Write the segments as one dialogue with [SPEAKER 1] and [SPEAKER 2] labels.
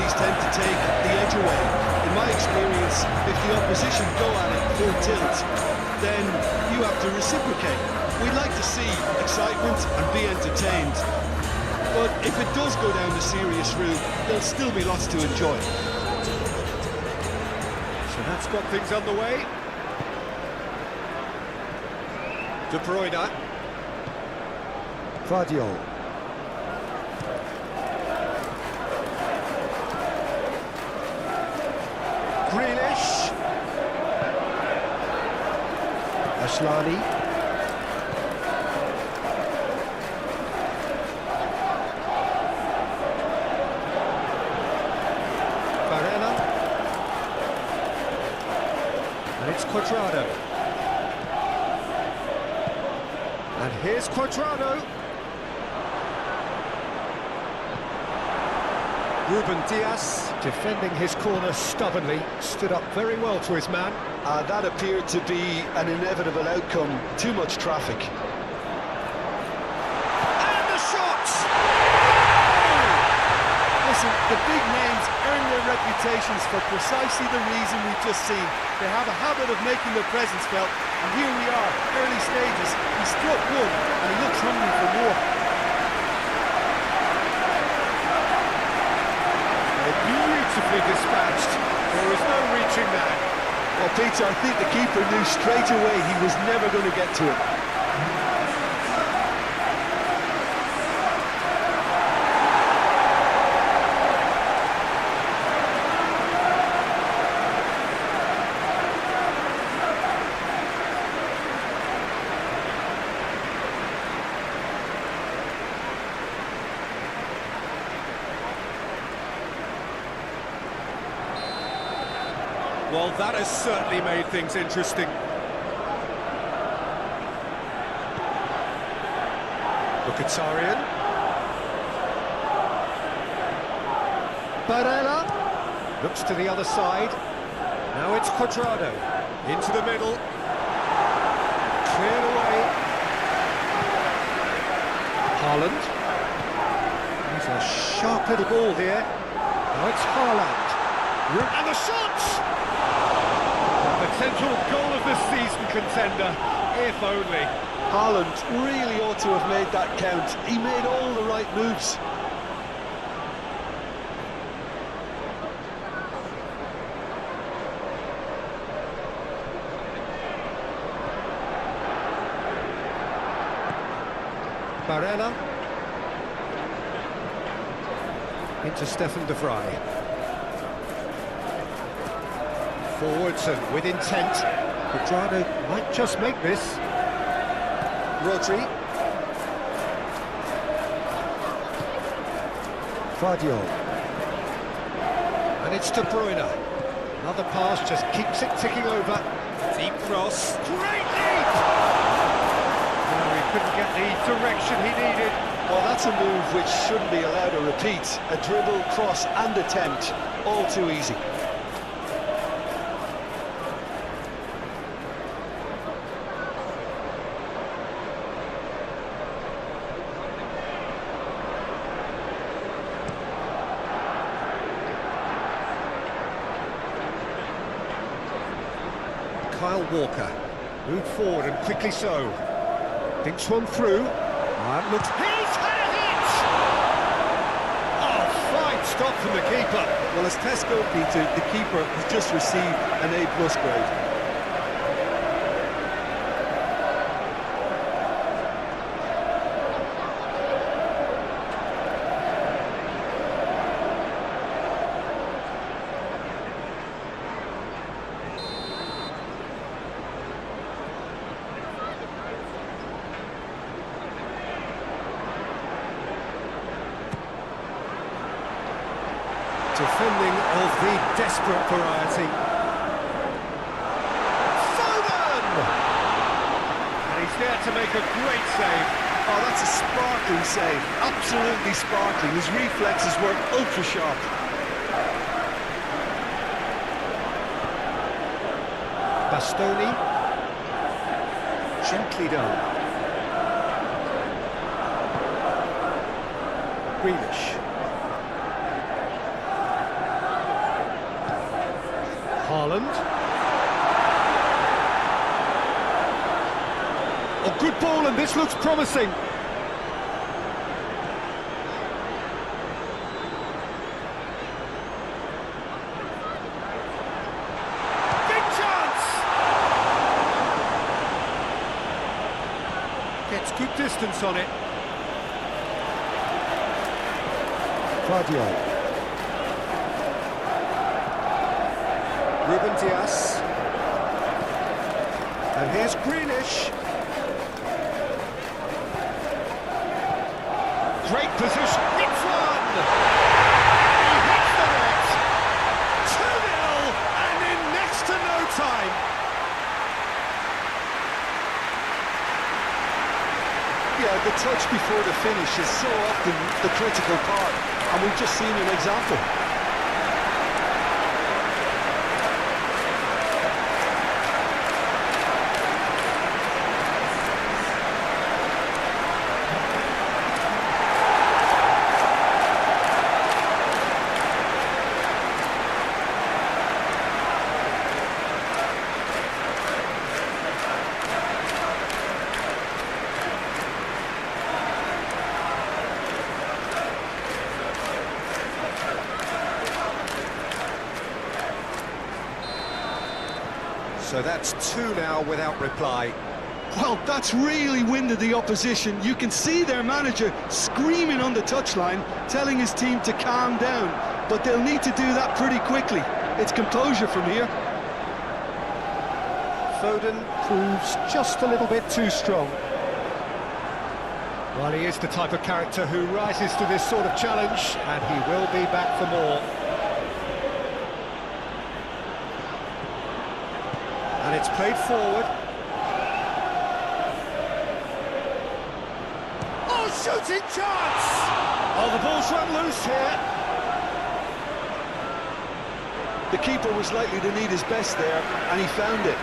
[SPEAKER 1] always tend to take the edge away. In my experience, if the opposition go at it full tilt, then you have to reciprocate. We'd like to see excitement and be entertained. But if it does go down the serious route, there'll still be lots to enjoy.
[SPEAKER 2] So that's got things underway. De Bruyne.
[SPEAKER 3] Guardiola.
[SPEAKER 2] Grealish.
[SPEAKER 3] Ashlani.
[SPEAKER 2] Barella. And it's Cuadrado. And here's Cuadrado. Ruben Diaz, defending his corner stubbornly, stood up very well to his man.
[SPEAKER 1] That appeared to be an inevitable outcome. Too much traffic.
[SPEAKER 2] And the shot!
[SPEAKER 1] Listen, the big names earn their reputations for precisely the reason we've just seen. They have a habit of making their presence felt, and here we are, early stages. He struck one, and he looks hungry for more.
[SPEAKER 2] Beautifully dispatched. There was no reaching that.
[SPEAKER 1] Well, Peter, I think the keeper knew straight away he was never going to get to it.
[SPEAKER 2] Well, that has certainly made things interesting. Mkhitaryan. Barella. Looks to the other side. Now it's Cuadrado. Into the middle. Cleared away. Haaland. He's a sharp little ball here. Now it's Haaland. And the shot! Potential goal of the season contender, if only.
[SPEAKER 1] Haaland really ought to have made that count. He made all the right moves.
[SPEAKER 2] Barella. Into Stefan de Vrij. Forwards and with intent. Cuadrado might just make this.
[SPEAKER 1] Rodri.
[SPEAKER 3] Guardiola.
[SPEAKER 2] And it's De Bruyne. Another pass just keeps it ticking over. Deep cross. Great leap! No, he couldn't get the direction he needed.
[SPEAKER 1] Well, that's a move which shouldn't be allowed to repeat. A dribble, cross and attempt. All too easy.
[SPEAKER 2] Kyle Walker moved forward and quickly so. Thinks one through. And looks. He's had a hit! Oh, fine stop from the keeper.
[SPEAKER 1] Well, as Tesco, Peter, the keeper has just received an A+ grade.
[SPEAKER 2] Defending of the desperate variety. Foden! And he's there to make a great save.
[SPEAKER 1] Oh, that's a sparkling save. Absolutely sparkling. His reflexes were ultra sharp.
[SPEAKER 2] Bastoni. Gently done. Grealish. Haaland. Oh, good ball, and this looks promising. Big chance! Gets good distance on it.
[SPEAKER 3] Guardiola. Ruben Dias. And here's Greenish.
[SPEAKER 2] Great position. It's one! He hits the net. 2-0 and in next to no time.
[SPEAKER 1] Yeah, the touch before the finish is so often the critical part, and we've just seen an example.
[SPEAKER 3] So that's two now without reply.
[SPEAKER 1] Well, that's really winded the opposition. You can see their manager screaming on the touchline, telling his team to calm down, but they'll need to do that pretty quickly. It's composure from here.
[SPEAKER 2] Foden proves just a little bit too strong. Well, he is the type of character who rises to this sort of challenge, and he will be back for more. And it's played forward. Oh, shooting chance! Oh, the ball's run loose here.
[SPEAKER 1] The keeper was likely to need his best there, and he found it.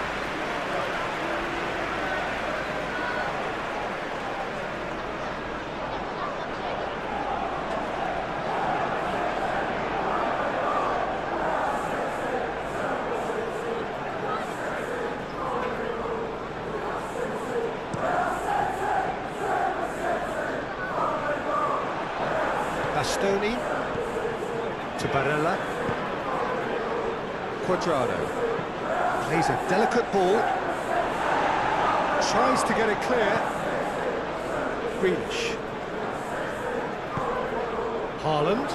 [SPEAKER 2] Bastoni to Barella. Quadrado plays a delicate ball, tries to get it clear. Greenish. Haaland.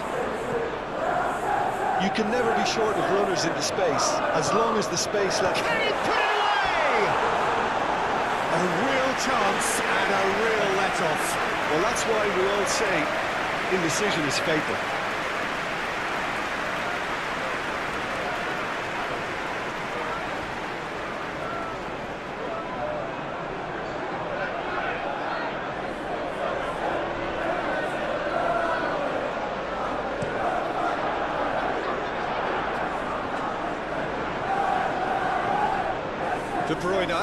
[SPEAKER 1] You can never be short of runners into space, as long as the space left.
[SPEAKER 2] Can he put it away? A real chance and a real let-off.
[SPEAKER 1] Well, that's why we all say indecision is fatal.
[SPEAKER 2] De Bruyne.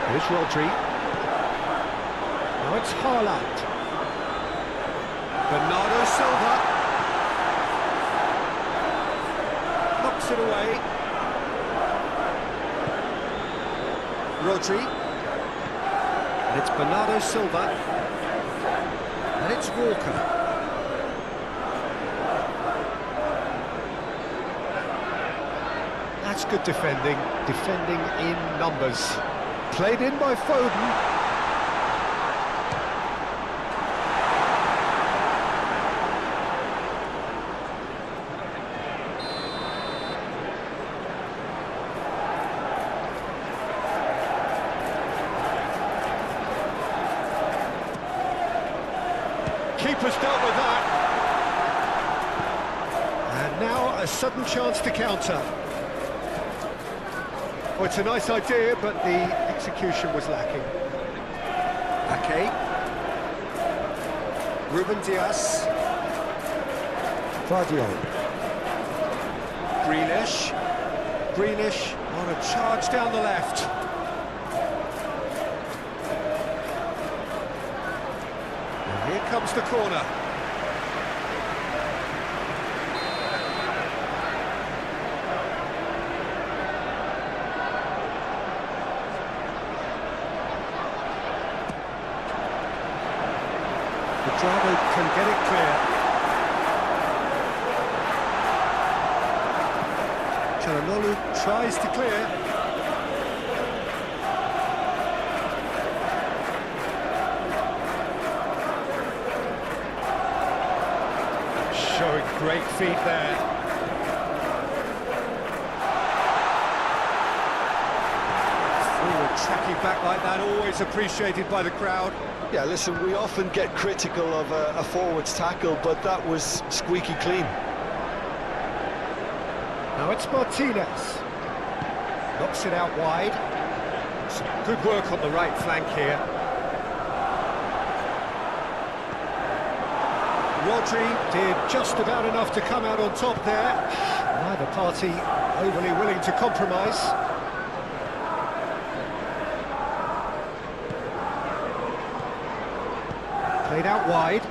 [SPEAKER 2] Here's Rodri. Now it's Haaland. Bernardo Silva. Knocks it away. Rodri. And it's Bernardo Silva. And it's Walker. That's good defending in numbers. Played in by Foden. Keeper's dealt with that. And now a sudden chance to counter. Oh, it's a nice idea, but the execution was lacking.
[SPEAKER 3] Ake. Ruben Dias. Guardiola.
[SPEAKER 2] Greenish. Greenish on a charge down the left. And here comes the corner. The driver can get it clear. Çalhanoğlu tries to clear. Showing great feet there. Forward tracking back like that, always appreciated by the crowd.
[SPEAKER 1] Yeah, listen, we often get critical of a forward's tackle, but that was squeaky clean.
[SPEAKER 2] Now it's Martinez. Knocks it out wide. Some good work on the right flank here. Rodri did just about enough to come out on top there. Neither party overly willing to compromise. Played out wide.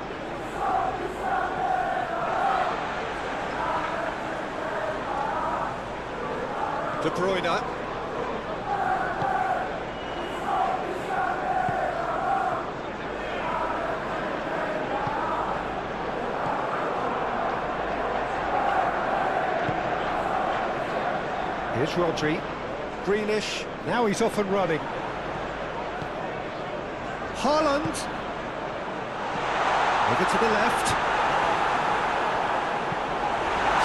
[SPEAKER 2] De Bruyne. Here's Rodri. Greenish. Now he's off and running. Haaland. Over to the left.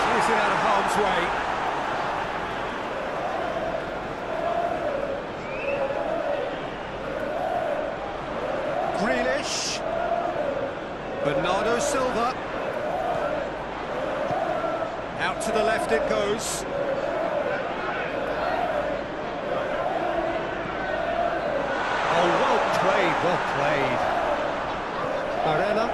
[SPEAKER 2] Clears it out of harm's way. Grealish. Bernardo Silva. Out to the left it goes. Oh, well played, well played. Barella.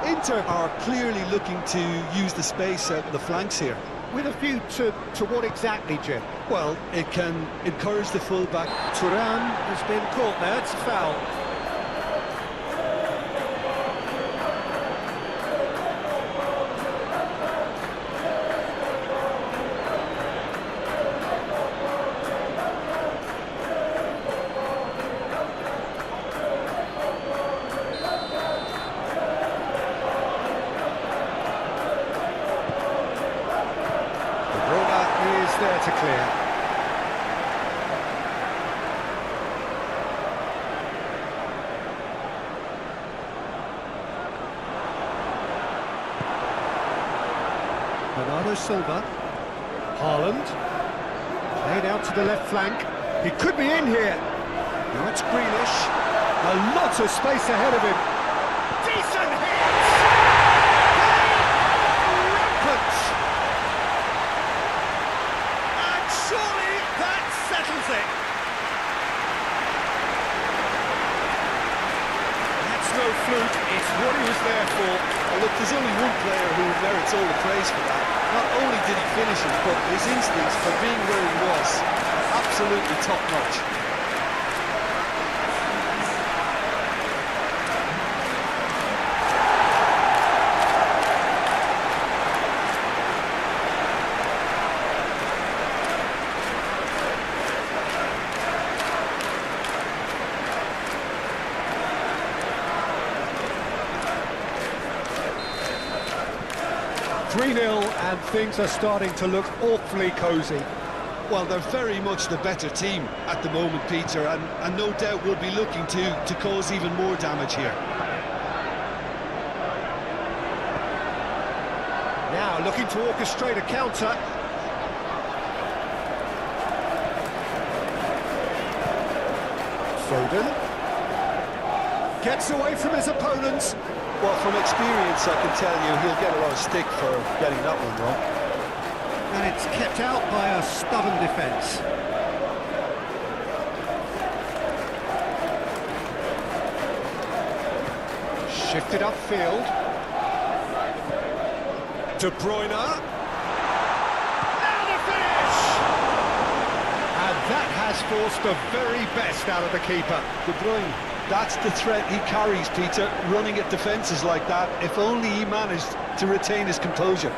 [SPEAKER 1] Inter are clearly looking to use the space out the flanks here.
[SPEAKER 2] With a view to what exactly, Jim?
[SPEAKER 1] Well, it can encourage the full-back.
[SPEAKER 2] Thuram has been caught there, it's a foul. There to clear. Bernardo Silva. Haaland. Played out to the left flank. He could be in here. Now it's Greenish. A lot of space ahead of him. Decent hit! Rampant! Surely that settles it. That's no fluke, it's what he was there for.
[SPEAKER 1] Well, look, there's only one player who merits all the praise for that. Not only did he finish it, but his instincts for being where he was, absolutely top-notch.
[SPEAKER 2] 3-0 and things are starting to look awfully cosy.
[SPEAKER 1] Well, they're very much the better team at the moment, Peter, and no doubt will be looking to cause even more damage here.
[SPEAKER 2] Now looking to orchestrate a counter. Foden gets away from his opponents.
[SPEAKER 1] Well, from experience, I can tell you he'll get a lot of stick for getting that one wrong.
[SPEAKER 2] And it's kept out by a stubborn defence. Shifted upfield. De Bruyne. Now the finish! And that has forced the very best out of the keeper.
[SPEAKER 1] De Bruyne, that's the threat he carries, Peter, running at defences like that. If only he managed to retain his composure.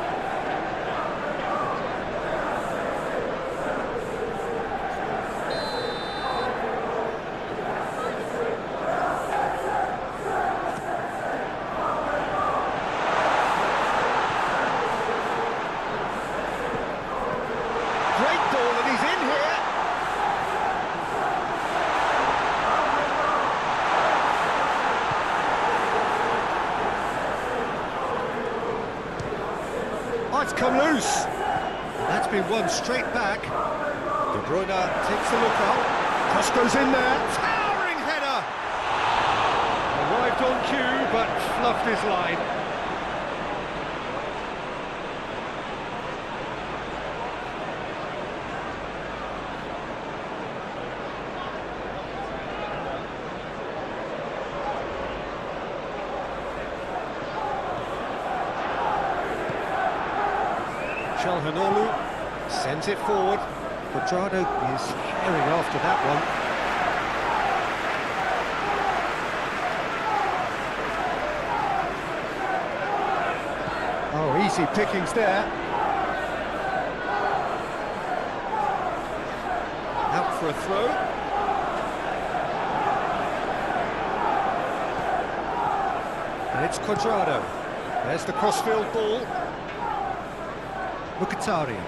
[SPEAKER 3] come loose. And that's been won straight back. De Bruyne takes a look up. Cross goes in there. Towering header.
[SPEAKER 2] Arrived on cue, but fluffed his line.
[SPEAKER 3] Calhanoglu sends it forward. Quadrado is carrying after that one. Oh, easy pickings there. Out for a throw. And it's Quadrado. There's the crossfield ball. Mkhitaryan.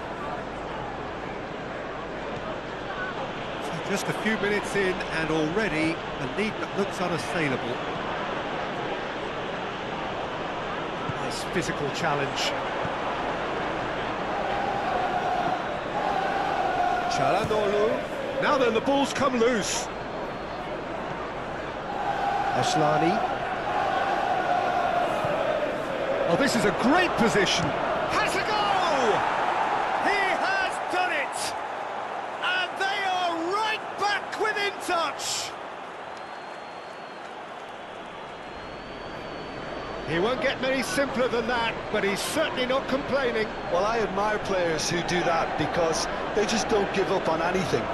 [SPEAKER 3] So just a few minutes in and already a lead that looks unassailable. Nice physical challenge. Calhanoglu. Now then, the ball's come loose. Ashlani. Oh, this is a great position. Has a goal! He has done it! And they are right back within touch! He won't get many simpler than that, but he's certainly not complaining.
[SPEAKER 1] Well, I admire players who do that because they just don't give up on anything.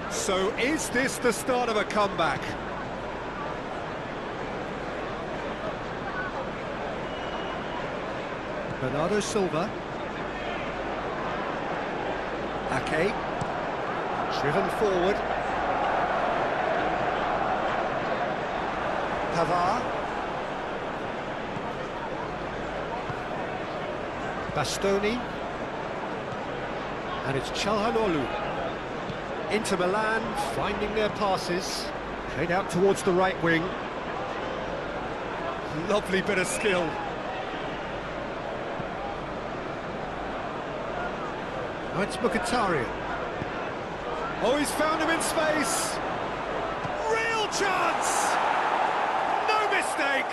[SPEAKER 3] So is this the start of a comeback? Bernardo Silva. Ake. Driven forward. Pavard. Bastoni. And it's Calhanoglu. Into Milan, finding their passes. Played out towards the right wing. Lovely bit of skill. Now it's Mkhitaryan. Oh, he's found him in space. Real chance! No mistake!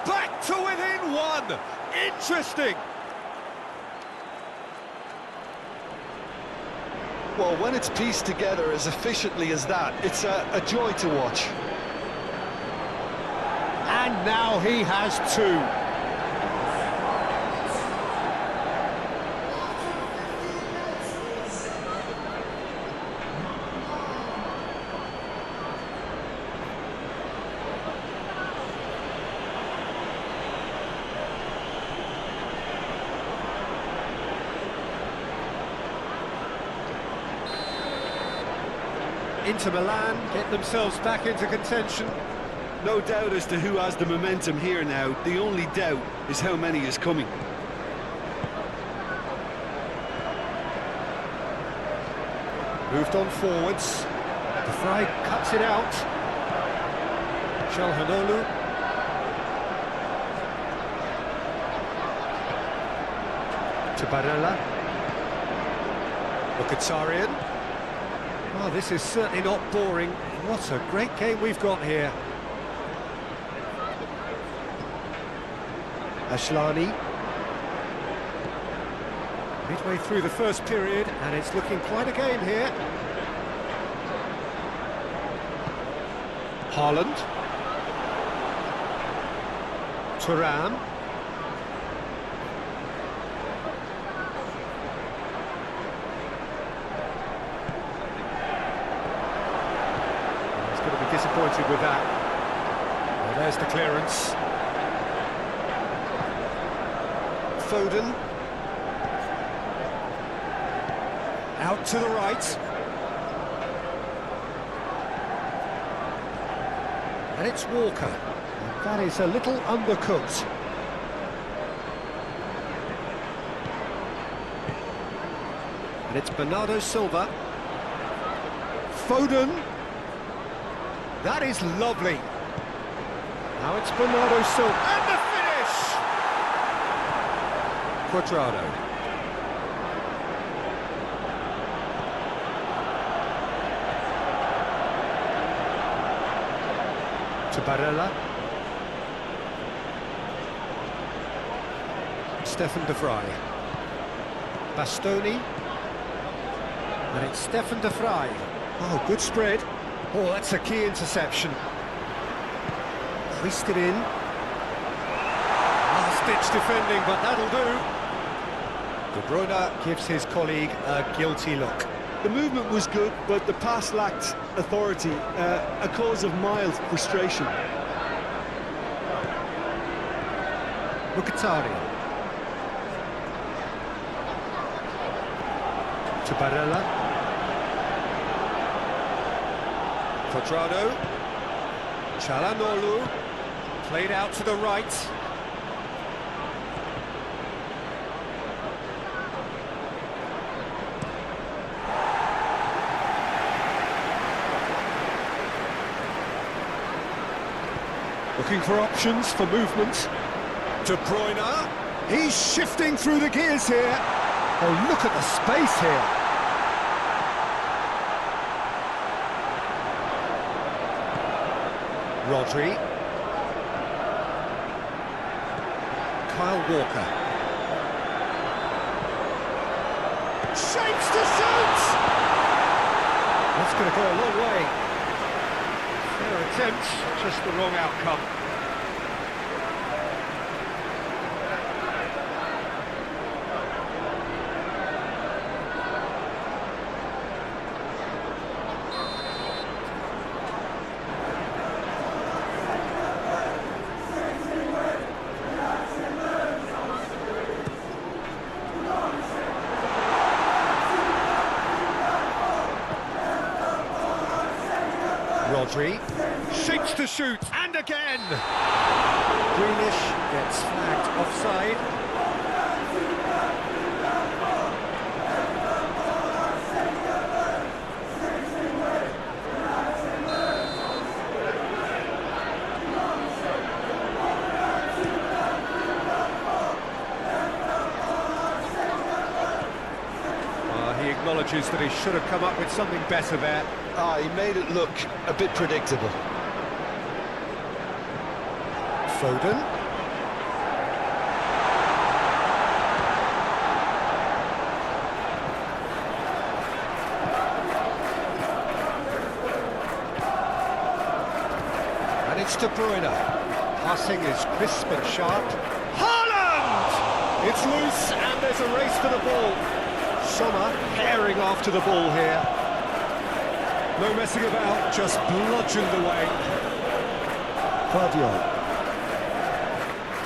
[SPEAKER 3] Back to within one. Interesting.
[SPEAKER 1] Well, when it's pieced together as efficiently as that, it's a joy to watch.
[SPEAKER 3] And now he has two. Inter Milan get themselves back into contention.
[SPEAKER 1] No doubt as to who has the momentum here now. The only doubt is how many is coming.
[SPEAKER 3] Moved on forwards. De Vrij cuts it out. Calhanoglu. To Barella. Mkhitaryan. Oh, this is certainly not boring. What a great game we've got here. Ashlani. Midway through the first period, and it's looking quite a game here. Haaland. Thuram. He's going to be disappointed with that. Well, there's the clearance. Foden. Out to the right. And it's Walker. And that is a little undercooked. And it's Bernardo Silva. Foden. That is lovely. Now it's Bernardo Silva. And the finish! Cuadrado. To Barella. Stefan de Vrij. Bastoni. And it's Stefan de Vrij. Oh, good spread. Oh, that's a key interception. Hoisted in. Last-ditch defending, but that'll do. De Bruyne gives his colleague a guilty look.
[SPEAKER 1] The movement was good, but the pass lacked authority, a cause of mild frustration.
[SPEAKER 3] Mkhitaryan. To Barella. Cuadrado. Çalhanoğlu. Played out to the right. Looking for options for movement. De Bruyne. He's shifting through the gears here. Oh, look at the space here. Rodri. Kyle Walker. Shapes to shoot! That's going to go a long way. Fair attempt, just the wrong outcome. Rodri shapes to shoot, and again! Greenish gets flagged offside. He acknowledges that he should have come up with something better there.
[SPEAKER 1] He made it look a bit predictable.
[SPEAKER 3] Foden. And it's De Bruyne. Passing is crisp and sharp. Haaland! It's loose and there's a race for the ball. Sommer herring after the ball here. No messing about, just bludgeoned away. Guardiola.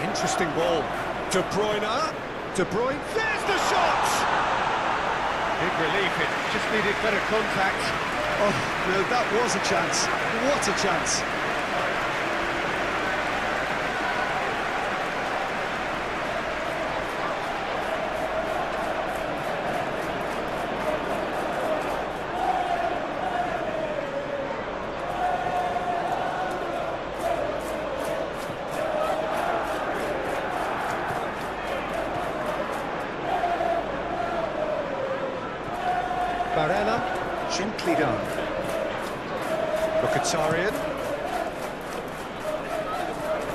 [SPEAKER 3] Interesting ball. De Bruyne. De Bruyne. There's the shot! Big relief, it just needed better contact.
[SPEAKER 1] Oh, no, that was a chance. What a chance.
[SPEAKER 3] Barella, gently done. Mkhitaryan.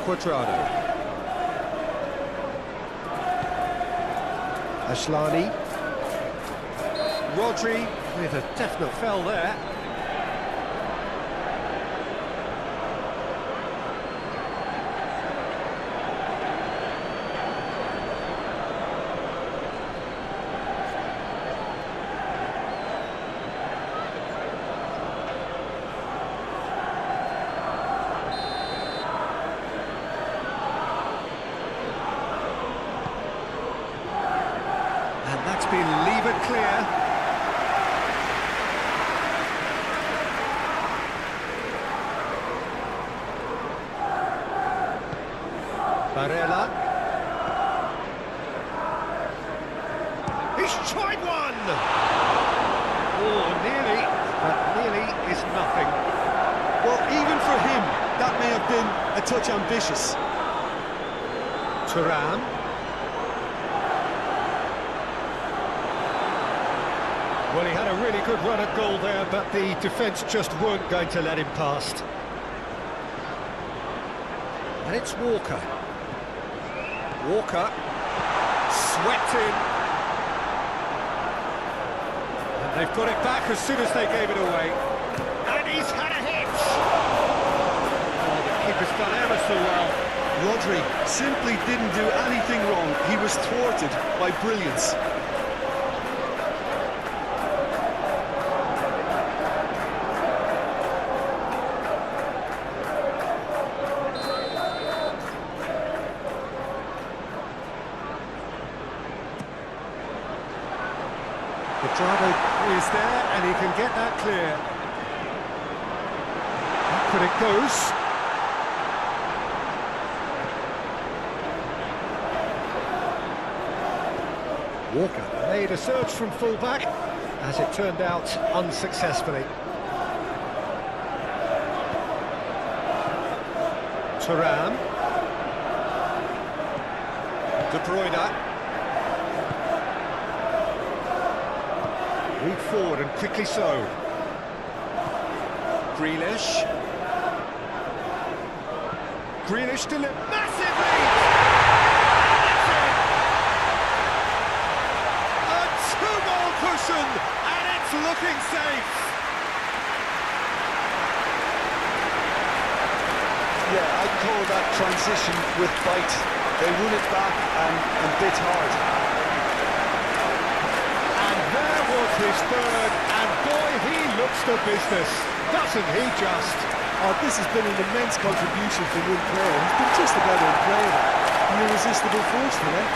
[SPEAKER 3] Cuadrado. Ashlani. Rodri with a definite foul there. And that's been levered clear. Barella. He's tried one! Oh, nearly, but nearly is nothing.
[SPEAKER 1] Well, even for him, that may have been a touch ambitious.
[SPEAKER 3] Thuram. Well, he had a really good run at goal there, but the defence just weren't going to let him past. And it's Walker. Walker. Swept in. And they've got it back as soon as they gave it away. And he's had a hit! Oh, the keeper's done ever so well.
[SPEAKER 1] Rodri simply didn't do anything wrong. He was thwarted by brilliance.
[SPEAKER 3] Quadrado is there, and he can get that clear. But it goes. Walker made a surge from full-back, as it turned out, unsuccessfully. Thuram. De Bruyne. Move forward and quickly so. Grealish. Grealish delivers massively! A two-ball cushion, and it's looking safe.
[SPEAKER 1] Yeah, I'd call that transition with bite. They won it back and bit hard.
[SPEAKER 3] His third, and boy, he looks the business, doesn't he just?
[SPEAKER 1] Oh, this has been an immense contribution from one player. He's been just about unplayable. An irresistible force for them.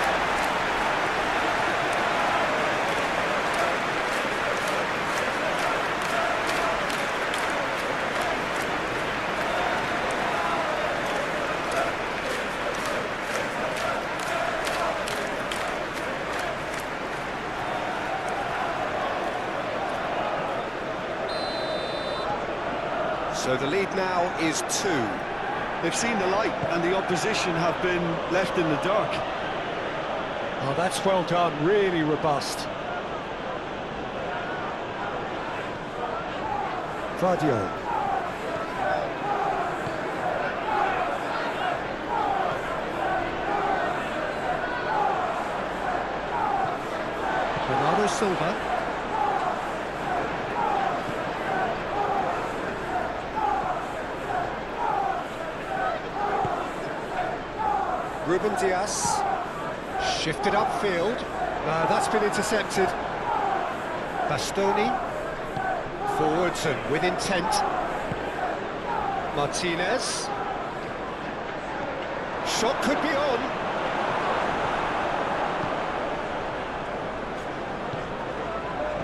[SPEAKER 3] So the lead now is 2.
[SPEAKER 1] They've seen the light and the opposition have been left in the dark.
[SPEAKER 3] Oh, that's well done, really robust. Vardio. Bernardo Silva. Ruben Dias, shifted upfield, that's been intercepted. Bastoni, forwards and with intent. Martinez, shot could be on.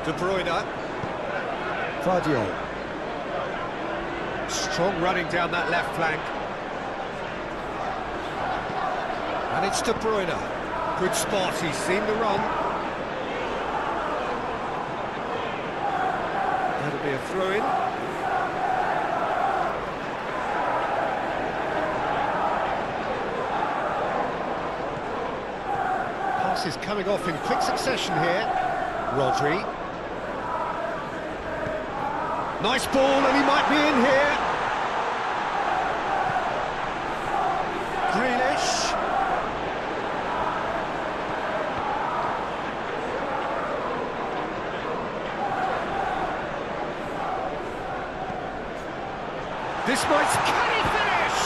[SPEAKER 3] De Bruyne, Vardio, strong running down that left flank. And it's De Bruyne. Good spot, he's seen the run. That'll be a throw-in. Passes coming off in quick succession here. Rodri. Nice ball, and he might be in here. Grealish. This might... Can he finish?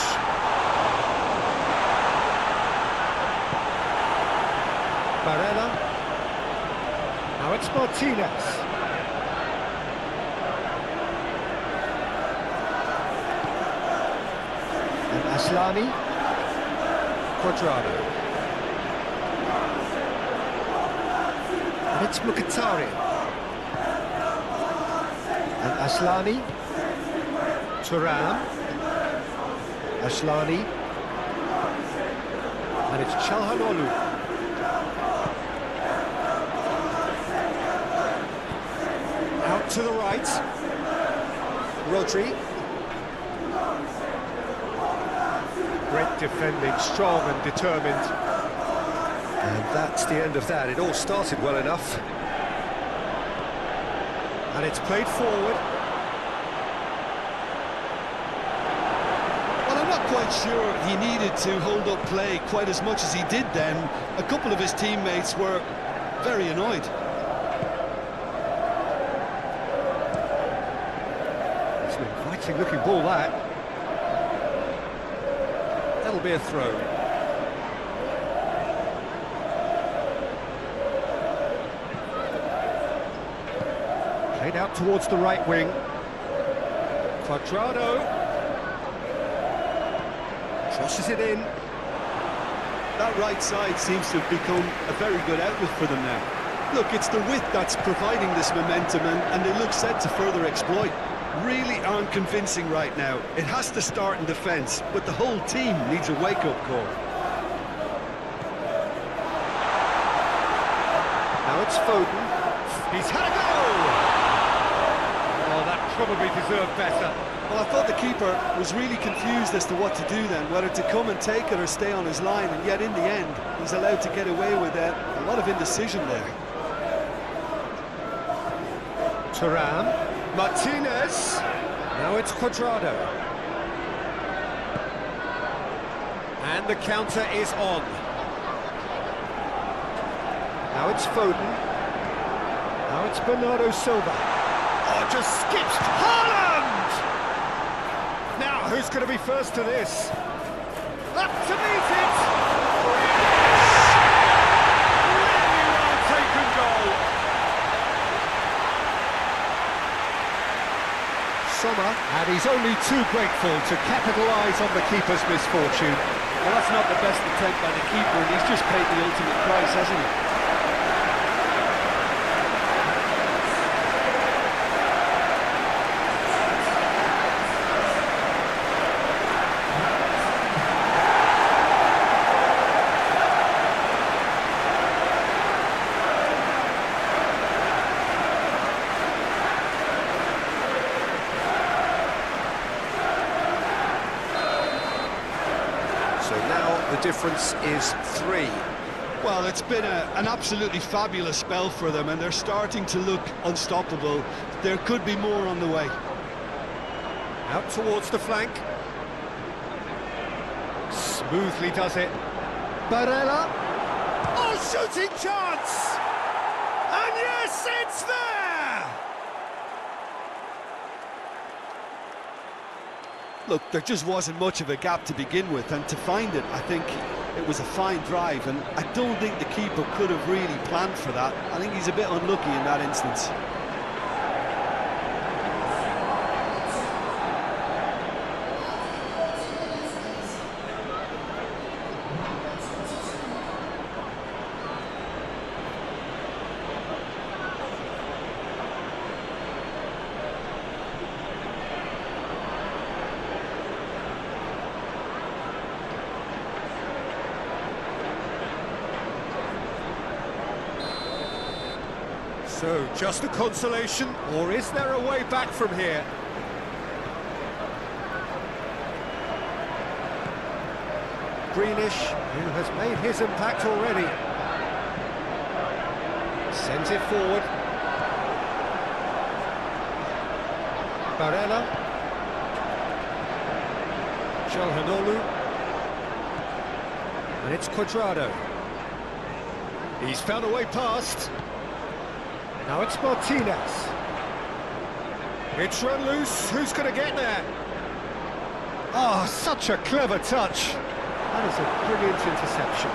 [SPEAKER 3] Barella. Now it's Martinez. And Aslani. Quadrado. And it's Mkhitaryan. And Aslani. Thuram, Aslani, And it's Çalhanoğlu. Out to the right. Rodri. Great defending, strong and determined. And that's the end of that. It all started well enough. And it's played forward.
[SPEAKER 1] Well, I'm not quite sure he needed to hold up play quite as much as he did then. A couple of his teammates were very annoyed.
[SPEAKER 3] It's an inviting looking ball, that. That'll be a throw. Played out towards the right wing. Cuadrado. Crosses it in.
[SPEAKER 1] That right side seems to have become a very good outlet for them now. Look, it's the width that's providing this momentum, and they look set to further exploit. Really aren't convincing right now. It has to start in defence, but the whole team needs a wake-up call.
[SPEAKER 3] Now it's Foden. He's had a go! Oh, that probably deserved better.
[SPEAKER 1] Well, I thought the keeper was really confused as to what to do then, whether to come and take it or stay on his line, and yet in the end, he's allowed to get away with a lot of indecision there.
[SPEAKER 3] Thuram. Martinez. Now it's Cuadrado. And the counter is on. Now it's Foden. Now it's Bernardo Silva. Oh, just skips Haaland! Now, who's going to be first to this? Up to meet it! Really well taken goal. Sommer, and he's only too grateful to capitalise on the keeper's misfortune.
[SPEAKER 1] Well, that's not the best attempt by the keeper, and he's just paid the ultimate price, hasn't he?
[SPEAKER 3] So now the difference is 3.
[SPEAKER 1] Well, it's been an absolutely fabulous spell for them, and they're starting to look unstoppable. There could be more on the way.
[SPEAKER 3] Out towards the flank. Smoothly does it. Barella. Oh, shooting chance! And yes, it's there!
[SPEAKER 1] Look, there just wasn't much of a gap to begin with, and to find it, I think it was a fine drive, and I don't think the keeper could have really planned for that. I think he's a bit unlucky in that instance.
[SPEAKER 3] So, just a consolation, or is there a way back from here? Greenish, who has made his impact already. Sends it forward. Barella. Çalhanoğlu. And it's Cuadrado. He's found a way past. Now it's Martinez. It's run loose. Who's going to get there? Oh, such a clever touch. That is a brilliant interception.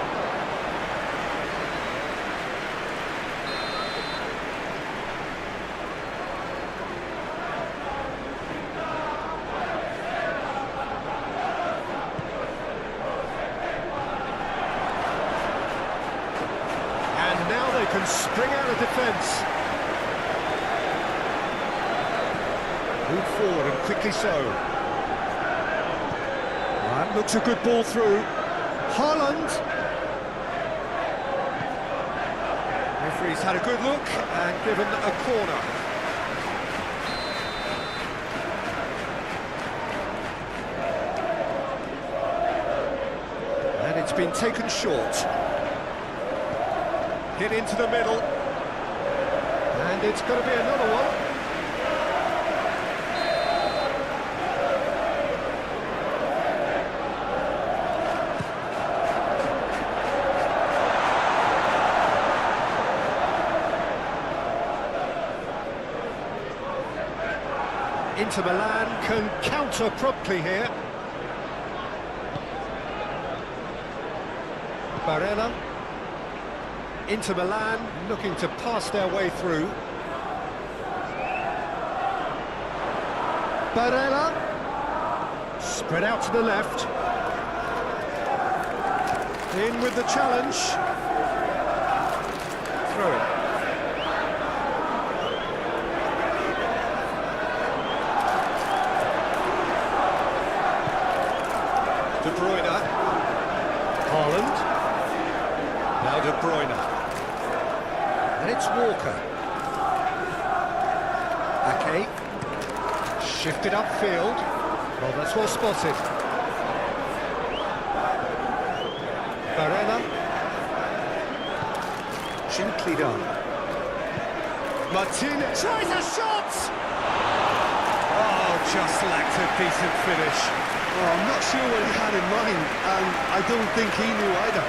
[SPEAKER 3] And now they can spring out of defence. Move forward, and quickly so. That looks a good ball through. Haaland. He's had a good look and given a corner. And it's been taken short. Hit into the middle. And it's going to be another one. Inter Milan can counter promptly here. Barella. Inter Milan looking to pass their way through. Barella. Spread out to the left. In with the challenge. Throw it. De Bruyne. Haaland. Now De Bruyne. And it's Walker. Ake. Shifted upfield. Well, that's well spotted. Barella. Gently done. Martinez tries a shot! Oh, just lacked a decent finish.
[SPEAKER 1] Oh, I'm not sure what he had in mind, and I don't think he knew either.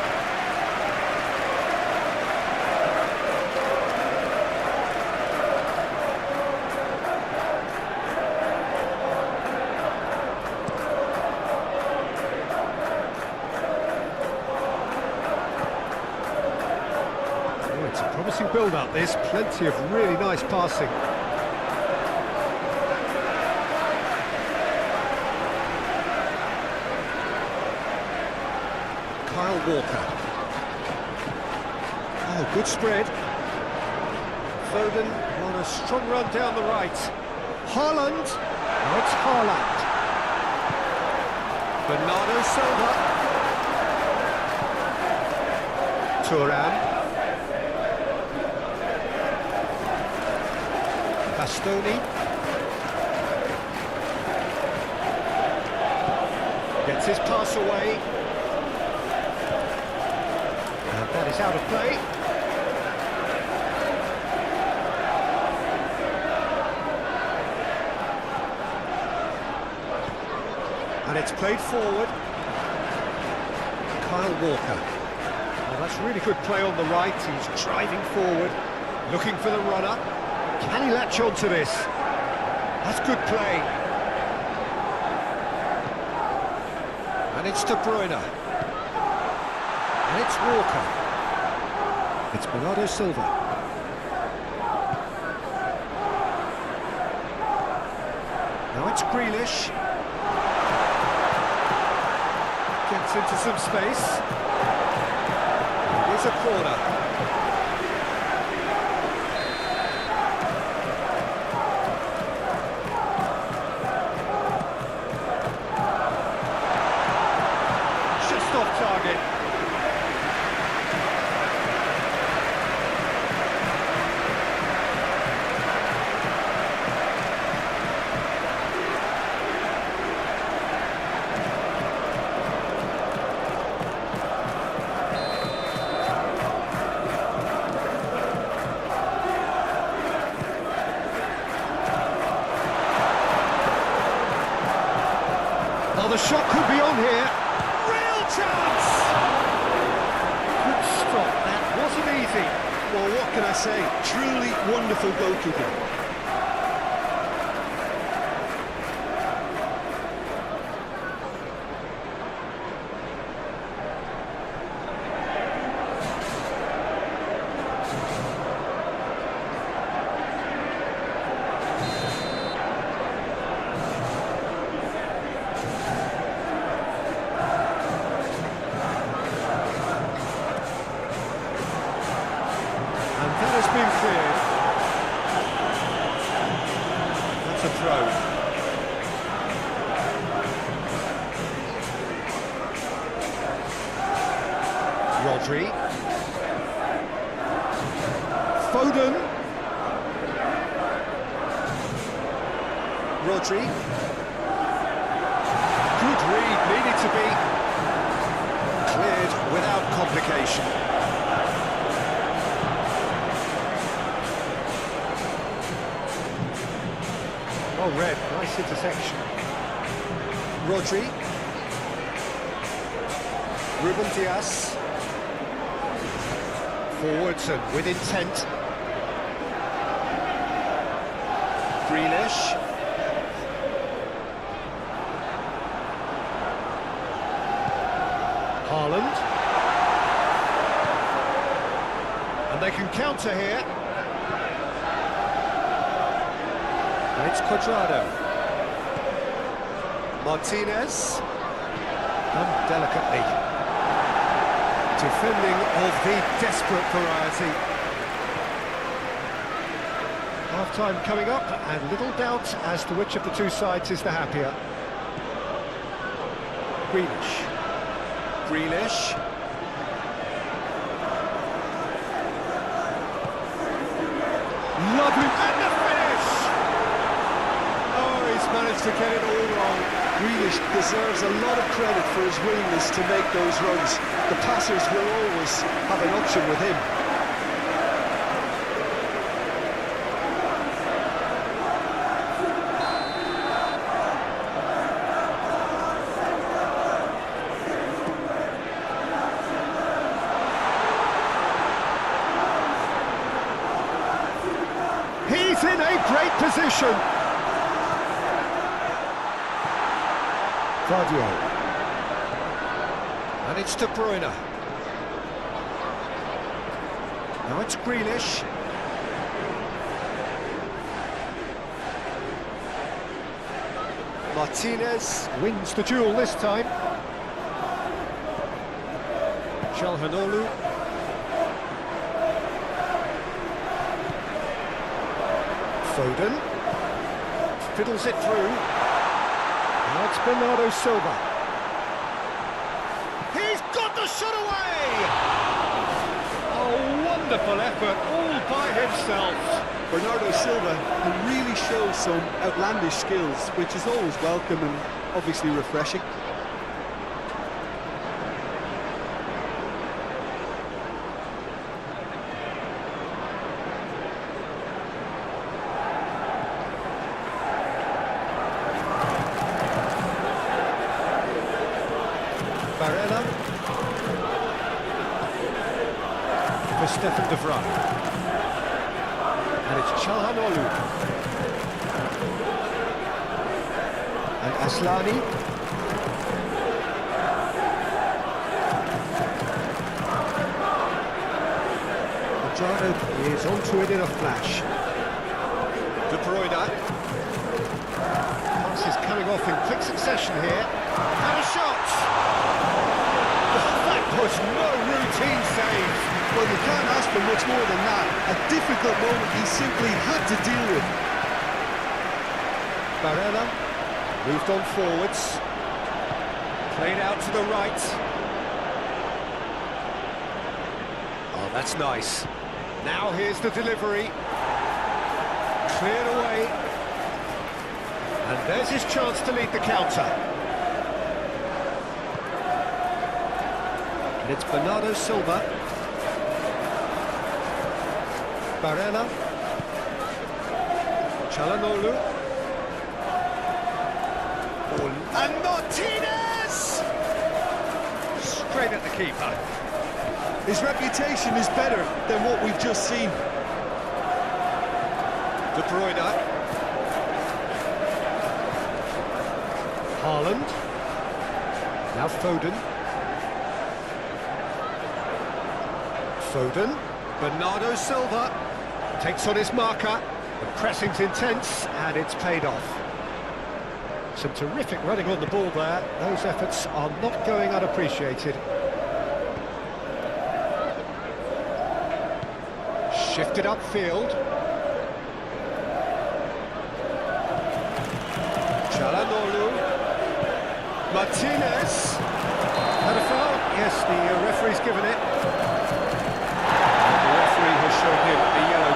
[SPEAKER 3] Oh, it's a promising build-up, this. Plenty of really nice passing. Kyle Walker. Oh, good spread. Foden on a strong run down the right. Haaland. Oh, it's Haaland. Bernardo Silva. Thuram. Bastoni. Gets his pass away. And that is out of play. And it's played forward. Kyle Walker. Well, that's really good play on the right. He's driving forward, looking for the runner. Can he latch on to this? That's good play. And it's De Bruyne. And it's Walker. It's Bernardo Silva. Now it's Grealish. Gets into some space. Here's a corner. Just off target. Oh, the shot could be on here. Real chance! Good stop, that wasn't easy.
[SPEAKER 1] Well, what can I say? Truly wonderful goalkeeping.
[SPEAKER 3] That has been cleared. That's a throw. Rodri. Foden. Rodri. Good read, needed to be cleared without complication. Well read, nice intersection. Rodri. Ruben Dias. Forwards and with intent. Grealish. Haaland. And they can counter here. And it's Cuadrado. Martinez. Done delicately. Defending of the desperate variety. Half-time coming up, and little doubt as to which of the two sides is the happier. Grealish. Lovely, and the finish! Oh, he's managed to get it all wrong.
[SPEAKER 1] Grealish deserves a lot of credit for his willingness to make those runs. The passers will always have an option with him.
[SPEAKER 3] He's in a great position. Guardiola. And it's De Bruyne. Now it's Grealish. Martinez wins the duel this time. Calhanoglu. Foden. Fiddles it through. That's Bernardo Silva. He's got the shot away! A wonderful effort, all by himself.
[SPEAKER 1] Bernardo Silva can really show some outlandish skills, which is always welcome and obviously refreshing.
[SPEAKER 3] Barella for Stefan de Vrij. And it's Calhanoglu. And Aslani. Cuadrado is onto it in a flash. De Bruyne. Pass is coming off in quick succession here. And a shot! That was no routine save.
[SPEAKER 1] Well, you can't ask for much more than that. A difficult moment he simply had to deal with.
[SPEAKER 3] Barella moved on forwards. Played out to the right. Oh, that's nice. Now here's the delivery. Cleared away. And there's his chance to lead the counter. And it's Bernardo Silva. Barella. Calhanoglu. And Martinez! Straight at the keeper.
[SPEAKER 1] His reputation is better than what we've just seen.
[SPEAKER 3] De Bruyne. Haaland. Now Foden. Foden. Bernardo Silva takes on his marker. The pressing's intense and it's paid off. Some terrific running on the ball there. Those efforts are not going unappreciated. Shifted upfield. Calhanoglu. Martinez. Had a foul? Yes, the referee's given it. The referee has shown him a yellow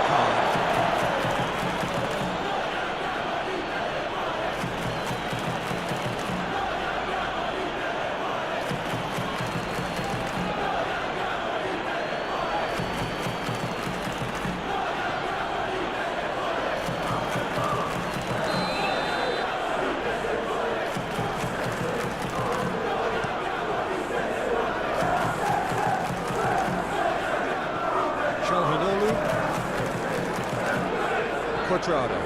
[SPEAKER 3] Quadrado.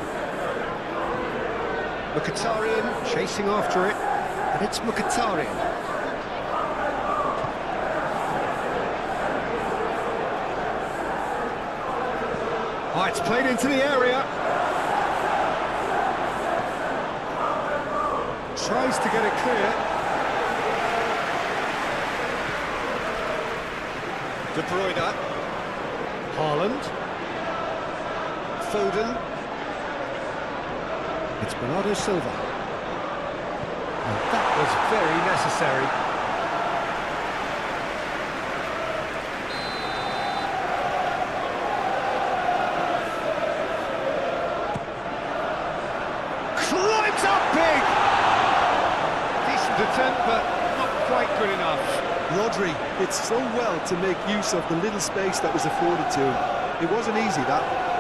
[SPEAKER 3] Mkhitaryan chasing after it, and it's Mkhitaryan. Oh, it's played into the area. Tries to get it clear. De Bruyne. Haaland. Foden. It's Bernardo Silva. And that was very necessary. Climbs up big! Decent attempt, but not quite good enough.
[SPEAKER 1] Rodri did so well to make use of the little space that was afforded to him. It wasn't easy, that.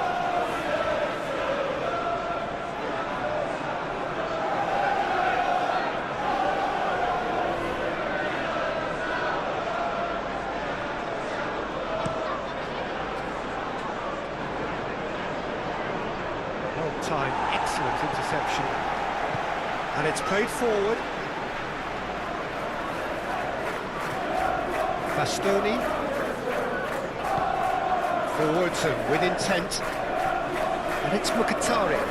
[SPEAKER 3] Time, excellent interception, and it's played forward. Bastoni forwards and with intent, and it's Mkhitaryan.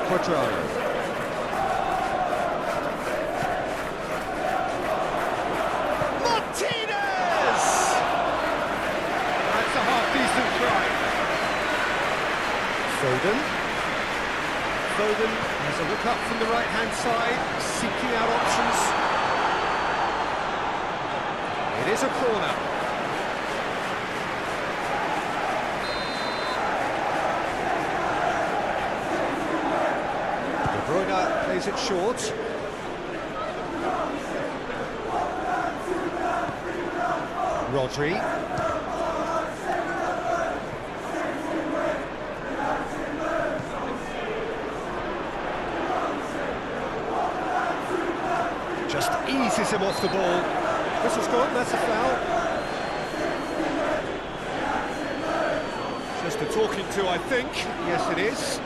[SPEAKER 3] Quadrado. Foden has a look up from the right-hand side, seeking out options. It is a corner. De Bruyne plays it short. Rodri. Just eases him off the ball. This is gone, that's a foul. Just a talking to, I think. Yes, it is.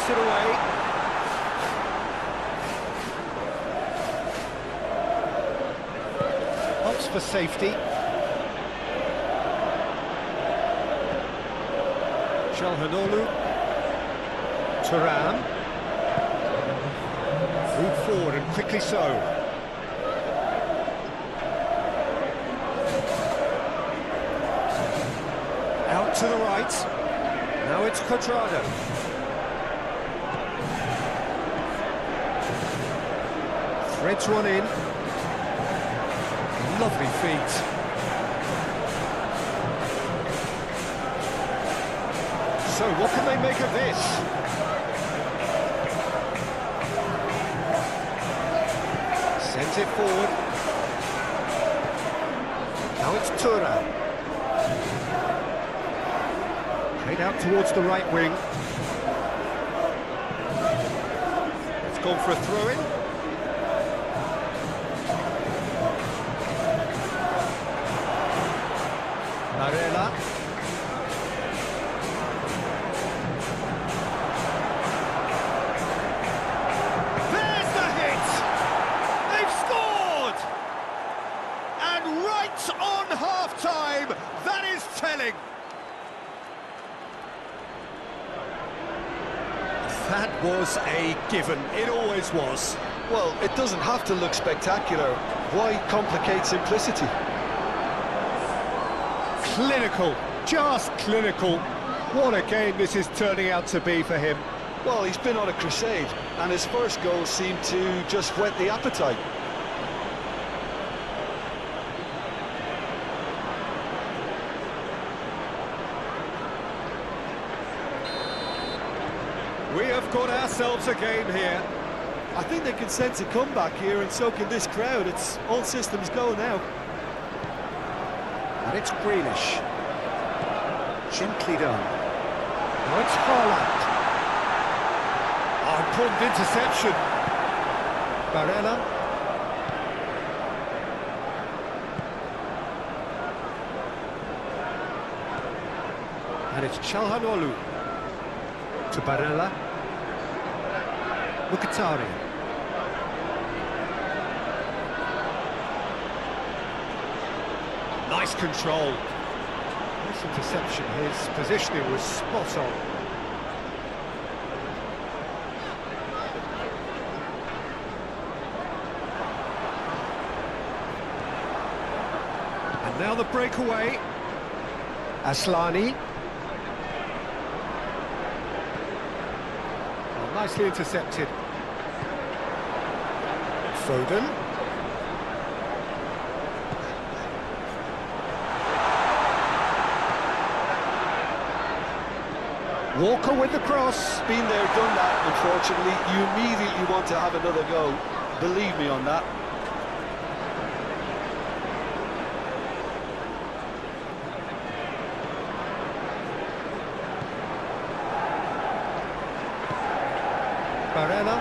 [SPEAKER 3] It away. Hopes for safety. Calhanoglu. Thuram. Move forward and quickly so. Out to the right. Now it's Quadrado. Threads one in. Lovely feet. So what can they make of this? Sends it forward. Now it's Thuram. Played out towards the right wing. It's gone for a throw-in. Arela. There's the hit! They've scored! And right on half-time, that is telling. That was a given, it always was.
[SPEAKER 1] Well, it doesn't have to look spectacular. Why complicate simplicity?
[SPEAKER 3] Clinical, just clinical. What a game this is turning out to be for him.
[SPEAKER 1] Well, he's been on a crusade, and his first goal seemed to just whet the appetite.
[SPEAKER 3] We have got ourselves a game here.
[SPEAKER 1] I think they can sense a comeback here, and so can this crowd. It's all systems go now.
[SPEAKER 3] And it's Grealish. Gently done. Now it's Haaland. Oh, important interception. Barella. And it's Çalhanoğlu to Barella. Mkhitaryan. Nice control. Nice interception. His positioning was spot on. And now the breakaway. Aslani. Oh, nicely intercepted. Foden. Walker with the cross.
[SPEAKER 1] Been there, done that, unfortunately. You immediately want to have another go. Believe me on that.
[SPEAKER 3] Barella.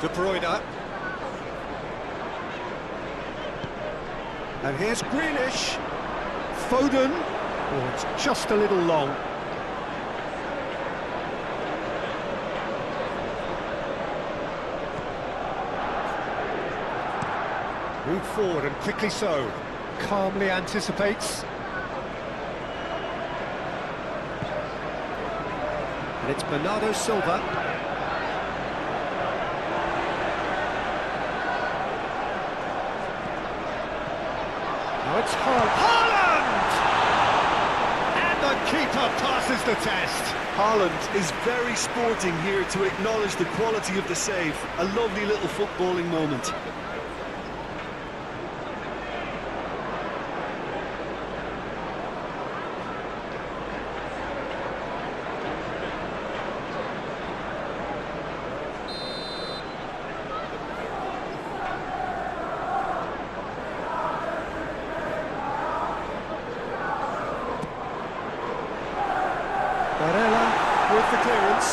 [SPEAKER 3] De Bruyne. And here's Grealish. Foden. Oh, it's just a little long. Move forward and quickly so. Calmly anticipates. And it's Bernardo Silva. Now it's Haaland! And the keeper passes the test.
[SPEAKER 1] Haaland is very sporting here to acknowledge the quality of the save. A lovely little footballing moment.
[SPEAKER 3] Barella with the clearance.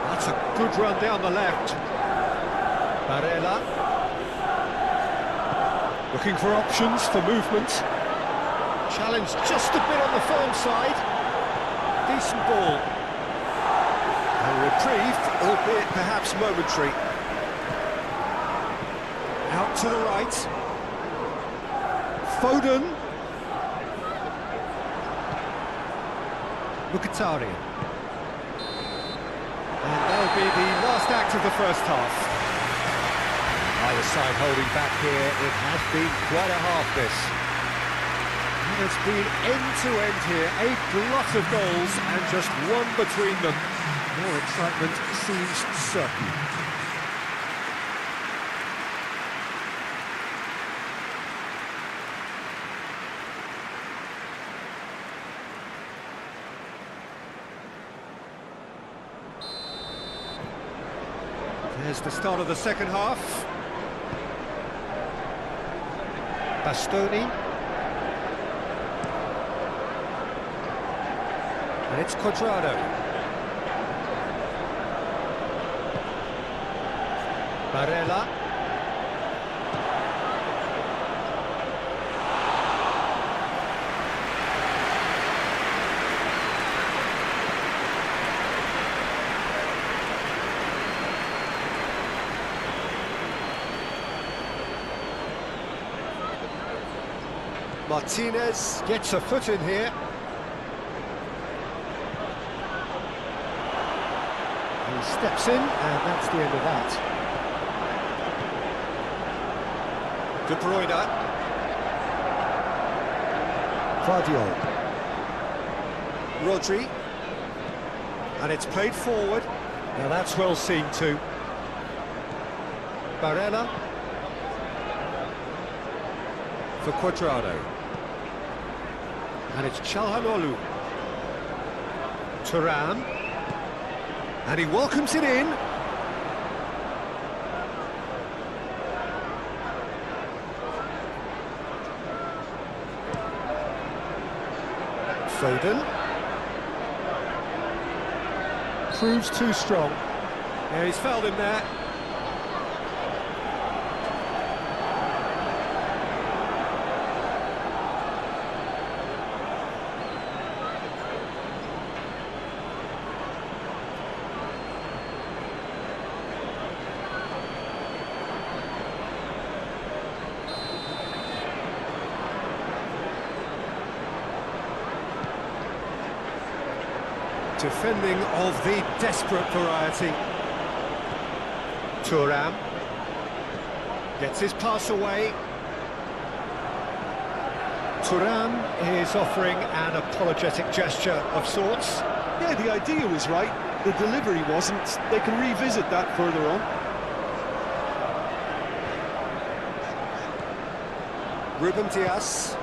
[SPEAKER 3] That's a good run down the left. Barella. Looking for options for movement. Challenge just a bit on the firm side. Decent ball. A reprieve, albeit perhaps momentary. Out to the right. Foden. Mkhitaryan. And that'll be the last act of the first half. Either side holding back here. It has been quite a half, this. And it's been end-to-end here. A glut of goals and just one between them. More excitement seems certain. There's the start of the second half. Bastoni. And it's Cuadrado. Barella. Martinez gets a foot in here. He steps in, and that's the end of that. De Bruyne. Guardiola. Rodri. And it's played forward. Now that's well seen too. Barella. For Cuadrado. And it's Çalhanoğlu. Thuram. And he welcomes it in. Foden. Proves too strong. Yeah, he's fouled him there. Defending of the desperate variety. Thuram gets his pass away. Thuram is offering an apologetic gesture of sorts.
[SPEAKER 1] Yeah, the idea was right, the delivery wasn't. They can revisit that further on.
[SPEAKER 3] Ruben Dias.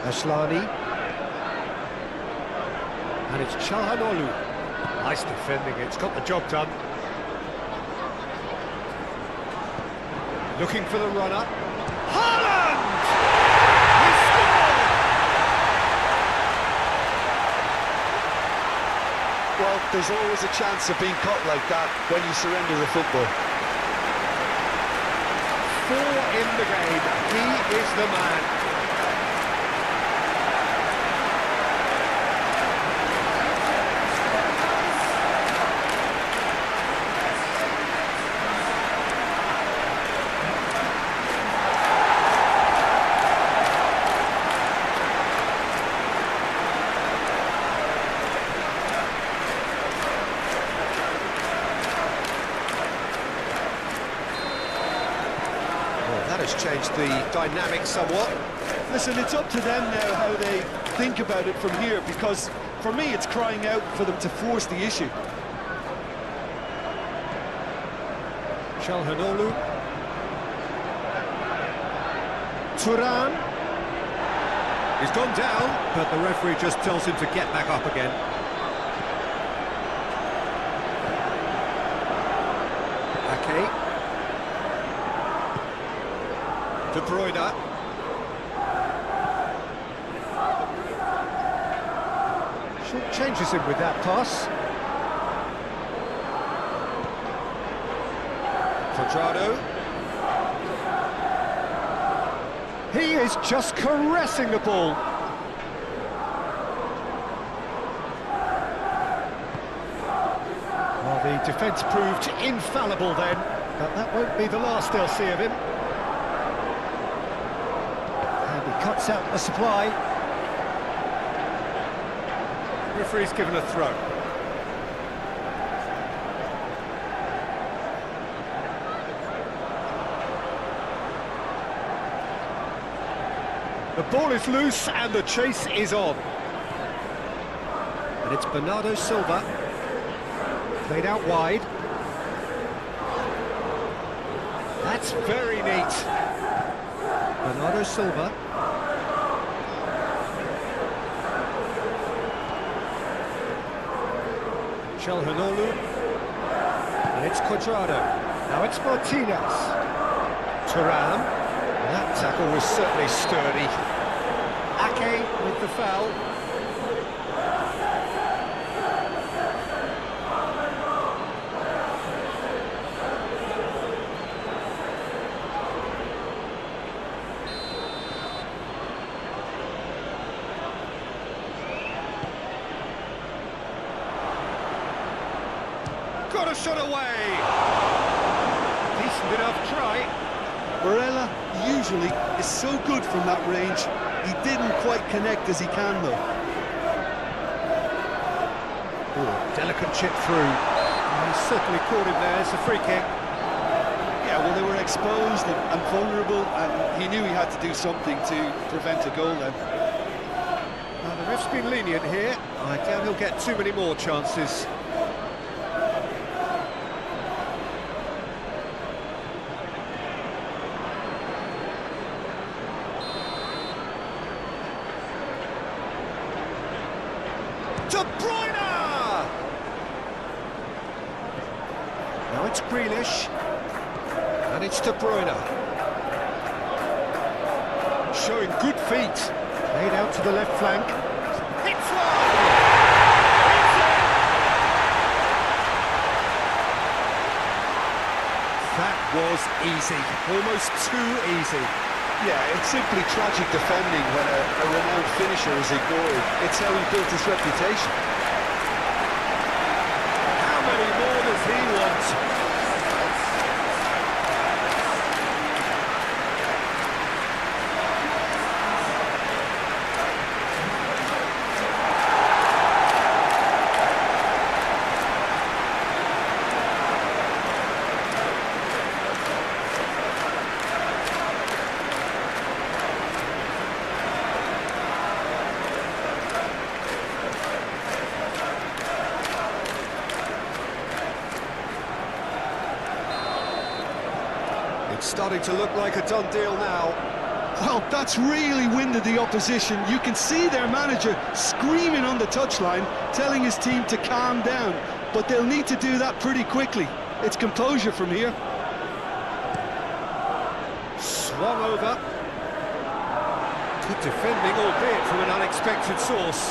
[SPEAKER 3] Ashlani. And it's Çalhanoğlu. Nice defending, it's got the job done. Looking for the runner. Haaland! He scored!
[SPEAKER 1] Well, there's always a chance of being caught like that when you surrender the football.
[SPEAKER 3] 4 in the game, he is the man. Has changed the dynamic somewhat.
[SPEAKER 1] Listen, it's up to them now how they think about it from here, because for me it's crying out for them to force the issue.
[SPEAKER 3] Çalhanoğlu. Thuram. He's gone down, but the referee just tells him to get back up again. Okay. De Bruyne. Short changes him with that pass. Cuadrado. He is just caressing the ball. Well, the defence proved infallible then, but that won't be the last they'll see of him. Cuts out the supply. Referee's given a throw. The ball is loose and the chase is on. And it's Bernardo Silva. Played out wide. That's very neat. Bernardo Silva. Çalhanoğlu, and it's Cuadrado. Now it's Martinez. Thuram. That tackle was certainly sturdy. Ake with the foul. Got a shot away. Decent enough try.
[SPEAKER 1] Barella usually is so good from that range. He didn't quite connect as he can though.
[SPEAKER 3] Ooh, delicate chip through. He certainly caught him there. It's a free kick.
[SPEAKER 1] Yeah, well, they were exposed and vulnerable, and he knew he had to do something to prevent a goal then.
[SPEAKER 3] Now the ref's been lenient here. I doubt he'll get too many more chances. De Bruyne! Now it's Grealish. And it's De Bruyne. Showing good feet. Laid out to the left flank. It's one! It's in! That was easy. Almost too easy.
[SPEAKER 1] Yeah, it's simply tragic defending when a renowned finisher is ignored. It's how he built his reputation.
[SPEAKER 3] How many more does he want? Starting to look like a done deal now.
[SPEAKER 1] Well, that's really winded the opposition. You can see their manager screaming on the touchline, telling his team to calm down. But they'll need to do that pretty quickly. It's composure from here.
[SPEAKER 3] Swung over. Good defending, albeit from an unexpected source.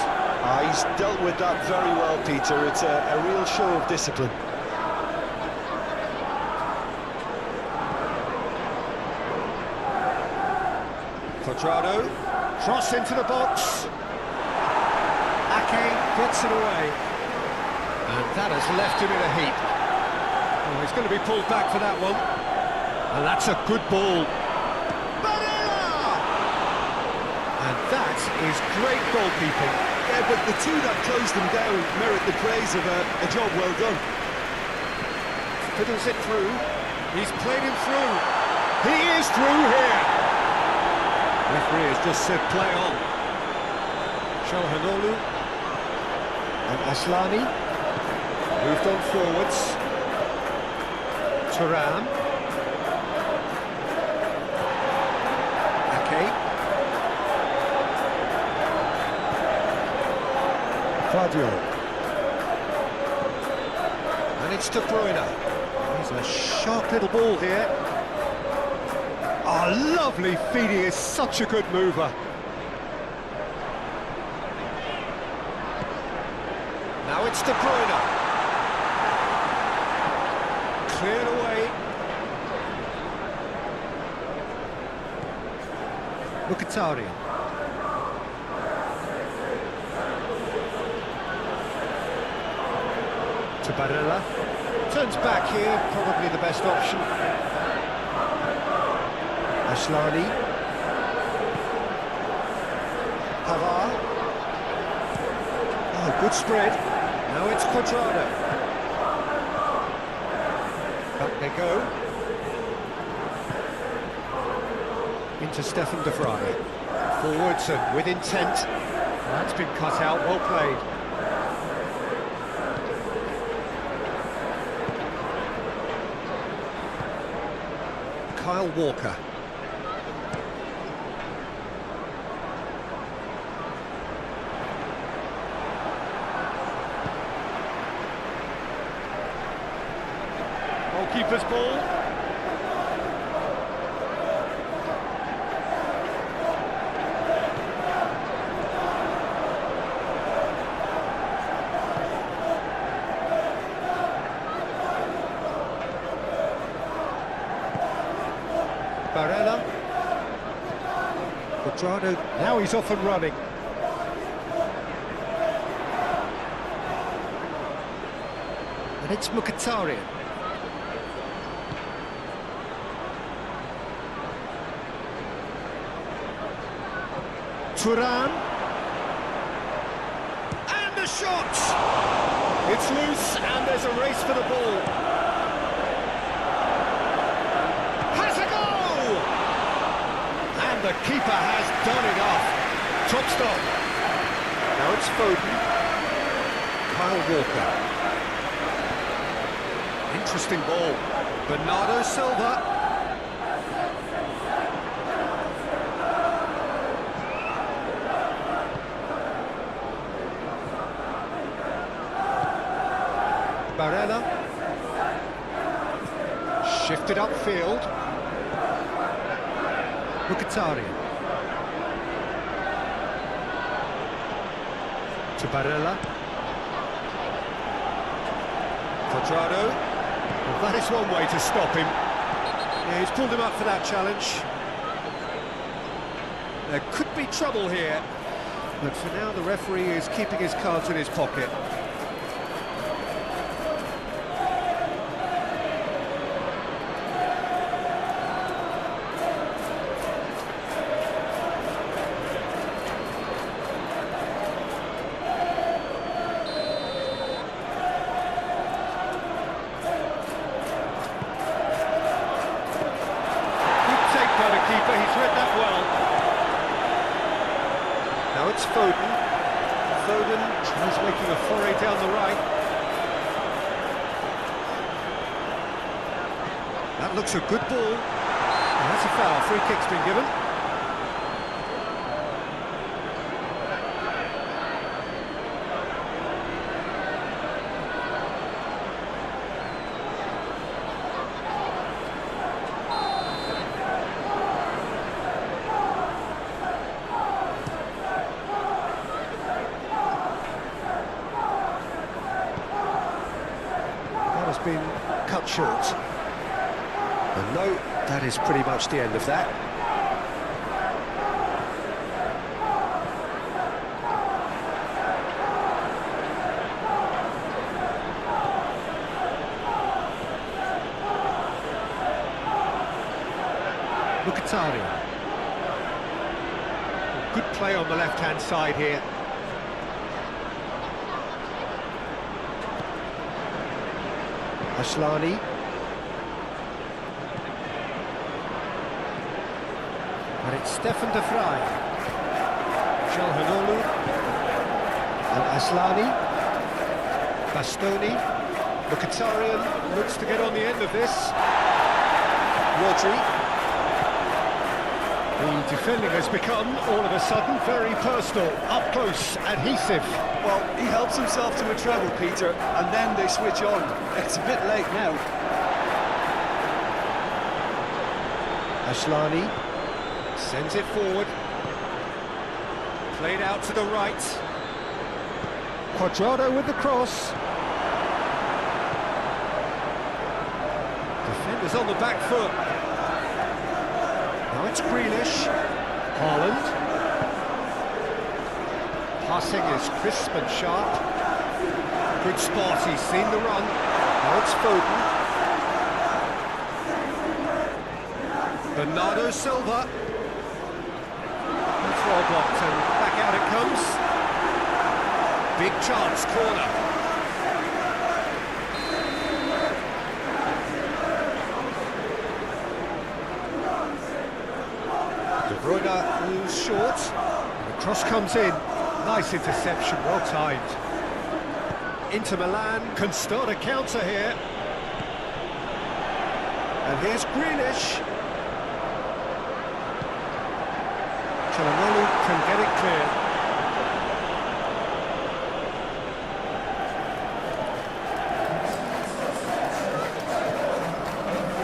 [SPEAKER 1] He's dealt with that very well, Peter. It's a real show of discipline.
[SPEAKER 3] Quadrado, cross into the box. Ake gets it away. And that has left him in a heap. Oh, he's going to be pulled back for that one. And that's a good ball. Barella! And that is great goalkeeping.
[SPEAKER 1] Yeah, but the two that closed them down merit the praise of a job well done.
[SPEAKER 3] Fiddles it through. He's played him through. He is through here. Referee has just said play on. Çalhanoğlu and Aslani moved on forwards. Thuram. Ake. Claudio. And it's De Bruyne. He's a sharp little ball here. Oh, lovely feet, he is such a good mover. Now it's De Bruyne. Cleared away. Mkhitaryan. To Barella. Turns back here, probably the best option. Aslani. Pavard. Oh, good spread. Now it's Quadrado. Back they go. Into Stefan de Vrij. Forwards and with intent. That's been cut out, well played. Kyle Walker. Keeper's ball. Barella. Quadrado. Now he's off and running. And it's Mkhitaryan. Thuram. And the shot! It's loose and there's a race for the ball. Has a goal! And the keeper has done it off. Top stop. Now it's Foden. Kyle Walker. Interesting ball. Bernardo Silva. Barella. Shifted upfield. Mkhitaryan. To Barella. Quadrado. Well, that is one way to stop him. Yeah, he's pulled him up for that challenge. There could be trouble here, but for now the referee is keeping his cards in his pocket. He's read that well. Now it's Foden. Foden is making a foray down the right. That looks a good ball. And that's a foul. Free kick's been given. Been cut short. And no, that is pretty much the end of that. Mkhitaryan. Good play on the left-hand side here. Ashlani. And it's Stefan de Vrij. Calhanoglu. And Ashlani. Bastoni. Mkhitaryan looks to get on the end of this. Rodri. The defending has become, all of a sudden, very personal, up close, adhesive.
[SPEAKER 1] Well, he helps himself to a treble, Peter, and then they switch on. It's a bit late now.
[SPEAKER 3] Ashlani sends it forward. Played out to the right. Quadrado with the cross. Defenders on the back foot. Now it's Grealish. Haaland. Passing is crisp and sharp. Good spot, he's seen the run. Now it's Foden. Bernardo Silva. That's well blocked and back out it comes. Big chance, corner. De Bruyne moves short. And the cross comes in. Nice interception, well timed. Inter Milan can start a counter here. And here's Grealish. Calhanoglu can get it clear.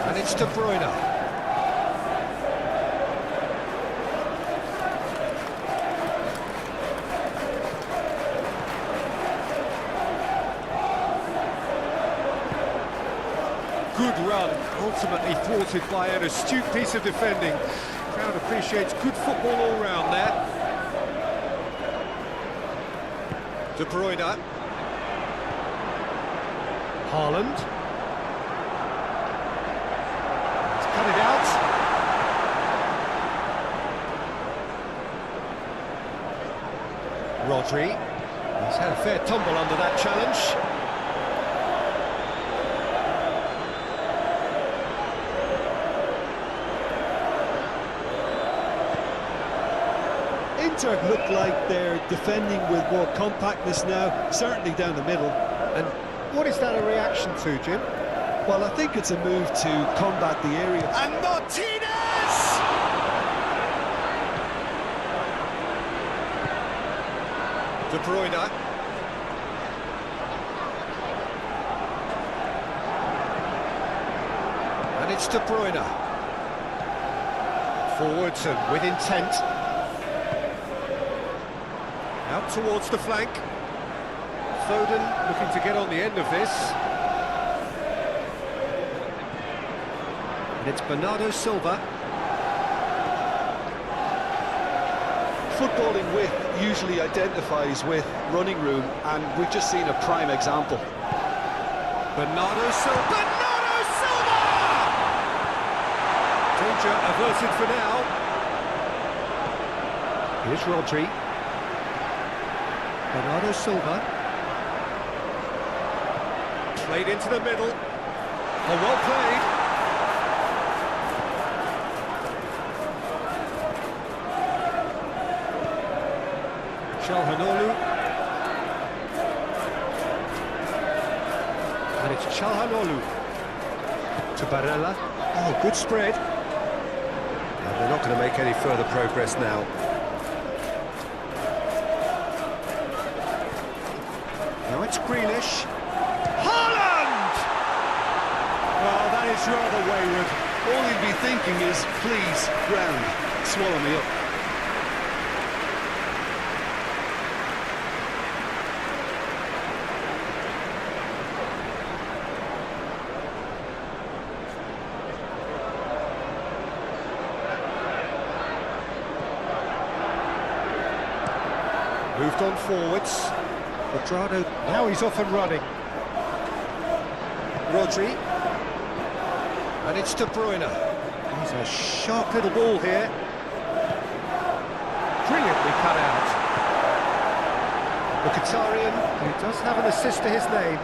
[SPEAKER 3] And it's De Bruyne. Good run, ultimately thwarted by an astute piece of defending. Crowd appreciates good football all round there. De Bruyne. Haaland. He's cut it out. Rodri. He's had a fair tumble under that challenge.
[SPEAKER 1] Inter look like they're defending with more compactness now, certainly down the middle.
[SPEAKER 3] And what is that a reaction to, Jim?
[SPEAKER 1] Well, I think it's a move to combat the area. And Martinez!
[SPEAKER 3] De Bruyne. And it's De Bruyne. Forwards and with intent. Out towards the flank. Foden looking to get on the end of this. And it's Bernardo Silva.
[SPEAKER 1] Footballing width usually identifies with running room, and we've just seen a prime example.
[SPEAKER 3] Bernardo Silva. Bernardo Silva! Danger averted for now. Here's Rodri. Bernardo Silva. Played into the middle. Oh, well played. Çalhanoğlu. And it's Çalhanoğlu to Barella. Oh, good spread. And they're not going to make any further progress now. Now it's Grealish. Haaland!
[SPEAKER 1] Well, that is rather wayward. All he'd be thinking is, please, ground, swallow me up.
[SPEAKER 3] Moved on forwards. Quadrado, now he's off and running. Rodri. And it's De Bruyne. He's a sharp little ball here. Brilliantly cut out. Mkhitaryan, who does have an assist to his name.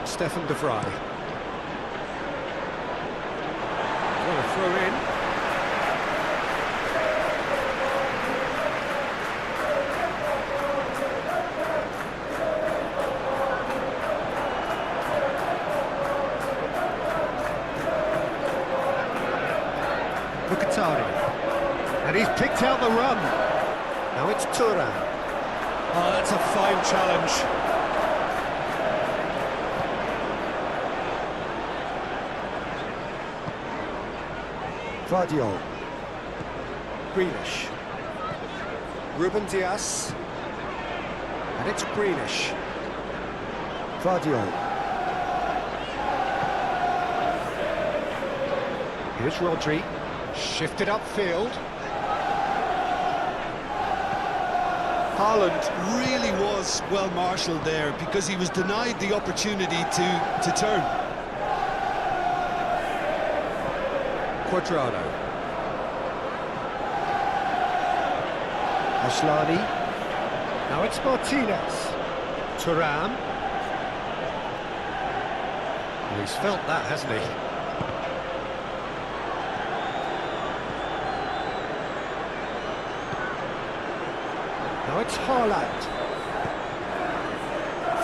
[SPEAKER 3] Stefan de Vrij. What a throw in. Mkhitaryan. And he's picked out the run. Now it's Thuram. Oh, that's a fine challenge. Vardiol. Grealish. Ruben Dias. And it's Grealish. Vardiol. Here's Rodri. Shifted upfield.
[SPEAKER 1] Haaland really was well marshalled there because he was denied the opportunity to turn.
[SPEAKER 3] Quadrado. Ashlani. Now it's Martinez. Thuram. Well, he's felt that, hasn't he? Now it's Haaland.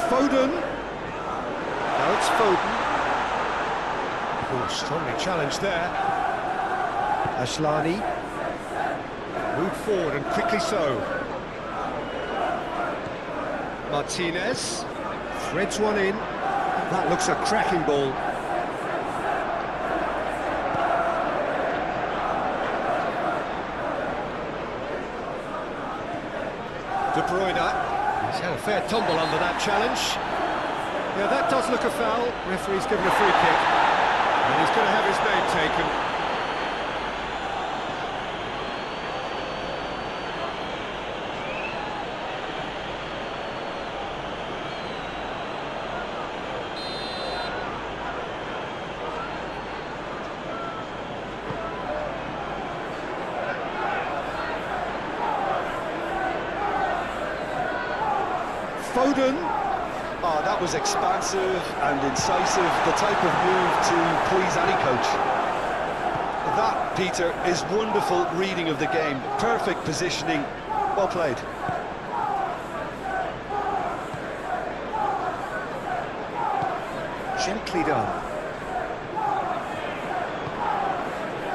[SPEAKER 3] Foden. Now it's Foden. Oh, strongly challenged there. Ashlani. Moved forward and quickly so. Martinez. Threads one in. That looks a cracking ball. De Bruyne. He's had a fair tumble under that challenge. Yeah, that does look a foul. Referee's given a free kick. And he's going to have his name taken. Foden.
[SPEAKER 1] Oh, that was expansive and incisive, the type of move to please any coach. That, Peter, is wonderful reading of the game. Perfect positioning, well played.
[SPEAKER 3] Gently done.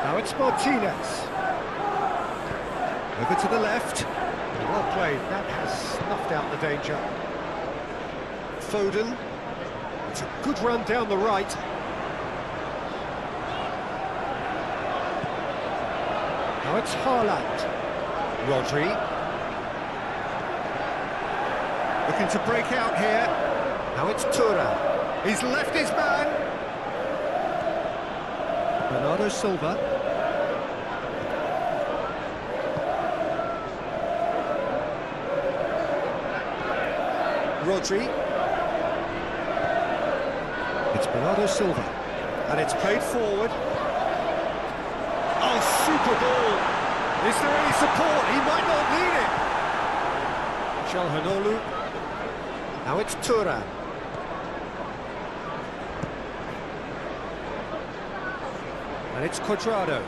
[SPEAKER 3] Now it's Martinez. Over to the left. Well played. That has snuffed out the danger. Foden. It's a good run down the right. Now it's Haaland. Rodri. Looking to break out here. Now it's Thuram. He's left his man. Bernardo Silva. Rodri. It's Bernardo Silva. And it's played forward. Oh, super ball. Is there any support? He might not need it. Calhanoglu. Now it's Thuram. And it's Cuadrado.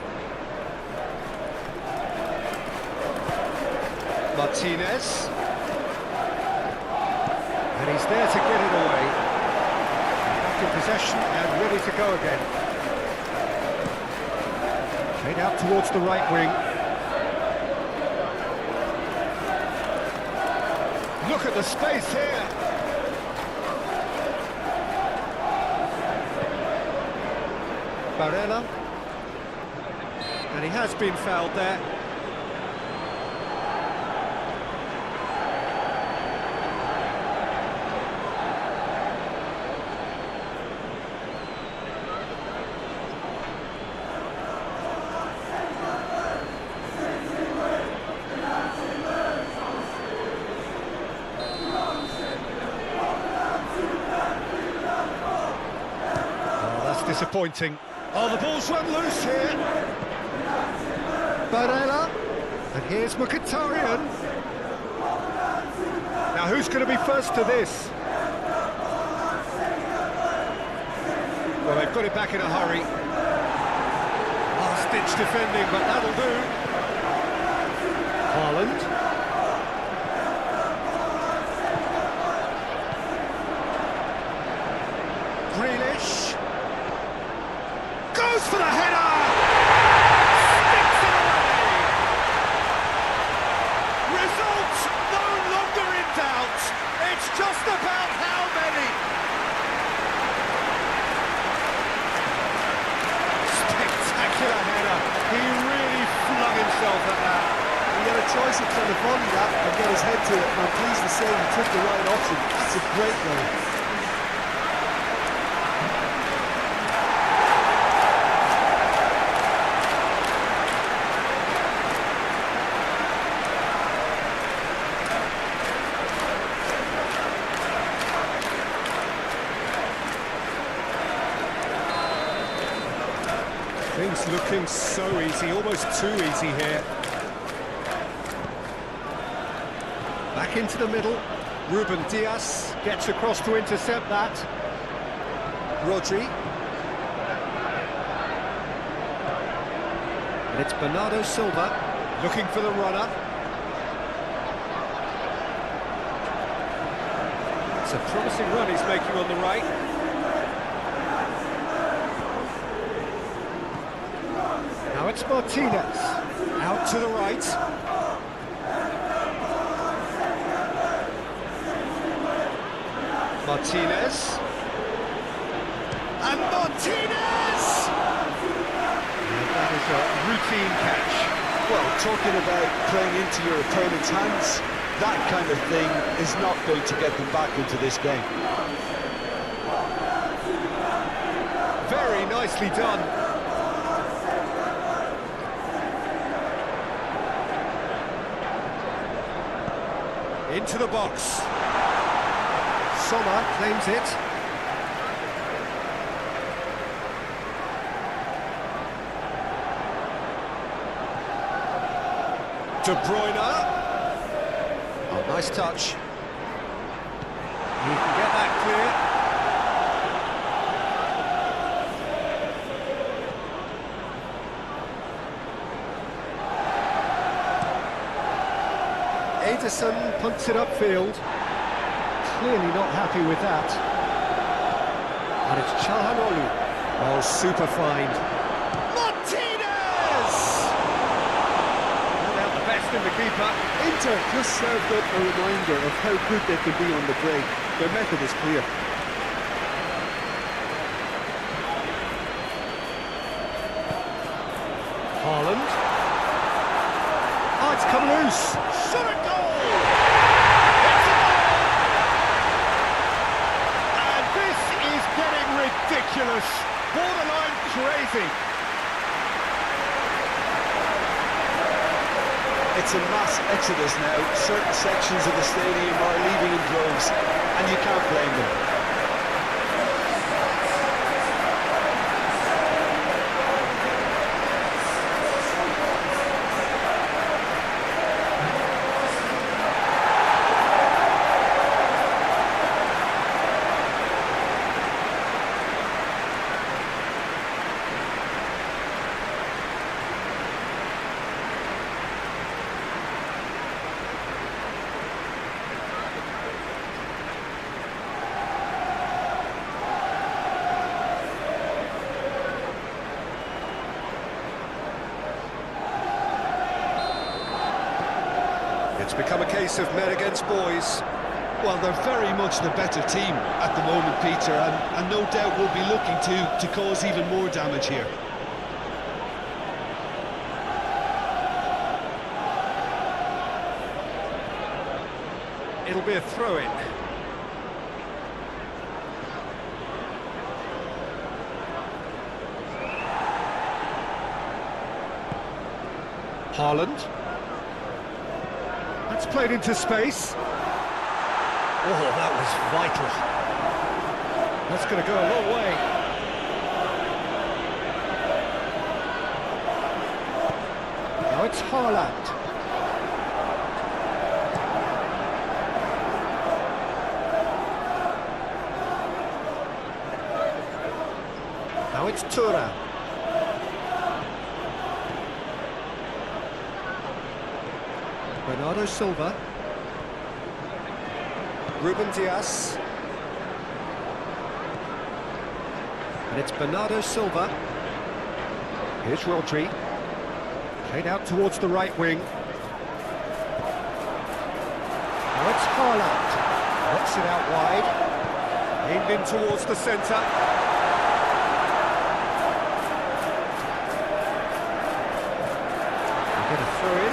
[SPEAKER 3] Martinez. And he's there to get it away. Back in possession and ready to go again. Played out towards the right wing. Look at the space here. Barella. And he has been fouled there. Oh, that's disappointing. Oh, the ball's run loose here. Barella, and here's Mkhitaryan. Now who's going to be first to this? Well, they've got it back in a hurry. Last-ditch defending, but that'll do. Haaland. Grealish. Goes for the header! Just about how many? Spectacular header. He really flung himself at that.
[SPEAKER 1] He had a choice of trying to volley that and get his head to it, and I'm pleased to say he took the right option. It's a great goal.
[SPEAKER 3] Things looking so easy, almost too easy here. Back into the middle. Ruben Dias gets across to intercept that. Rodri. And it's Bernardo Silva looking for the runner. It's a promising run he's making on the right. Now it's Martinez, out to the right. Martinez. And Martinez! And that is a routine catch.
[SPEAKER 1] Well, talking about playing into your opponent's hands, that kind of thing is not going to get them back into this game.
[SPEAKER 3] Very nicely done. Into the box. Sommer claims it. De Bruyne. Oh, nice touch. Madison punts it upfield. Clearly not happy with that. And it's Çalhanoğlu. Oh, super find. Martinez! Not out the best in the keeper.
[SPEAKER 4] Inter just served up a reminder of how good they can be on the break. Their method is clear.
[SPEAKER 3] Haaland. Oh, it's come loose. Shot at goal! It's a goal! And this is getting ridiculous. Borderline crazy.
[SPEAKER 1] It's a mass exodus now. Certain sections of the stadium are leaving in droves, and you can't blame them.
[SPEAKER 3] It's become a case of men against boys.
[SPEAKER 1] Well, they're very much the better team at the moment, Peter, and no doubt will be looking to cause even more damage here.
[SPEAKER 3] It'll be a throw-in. Haaland. That's played into space. Oh, that was vital. That's going to go a long way. Now it's Haaland. Now it's Thuram. Bernardo Silva. Ruben Dias. And it's Bernardo Silva. Here's Rodri. Played out towards the right wing. Now it's Haaland. Knocks it out wide. Aimed in towards the centre. We're going to throw in.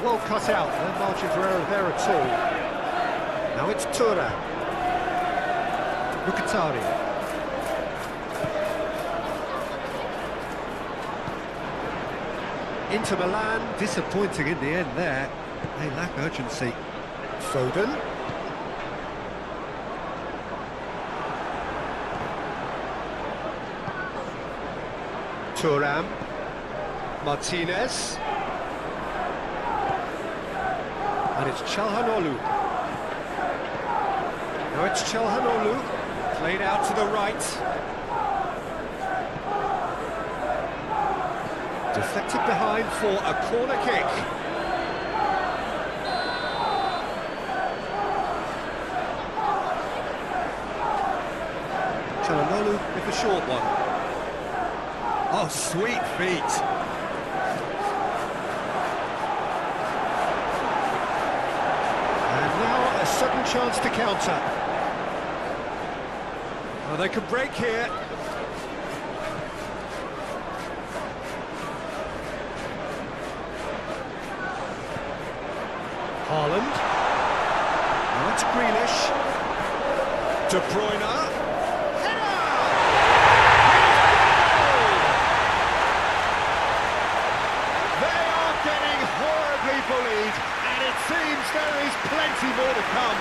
[SPEAKER 3] Well cut out, no margin for error there at all. Now it's Thuram. Mkhitaryan. Inter Milan, disappointing in the end there. They lack urgency. Foden. Thuram. Martinez. And it's Çalhanoğlu. Now it's Çalhanoğlu, played out to the right. Deflected behind for a corner kick. Çalhanoğlu with a short one. Oh, sweet feet. Sudden chance to counter. Oh, they could break here. Haaland. Now it's Grealish. De Bruyne. Header! They are getting horribly bullied. It seems there is plenty more to come.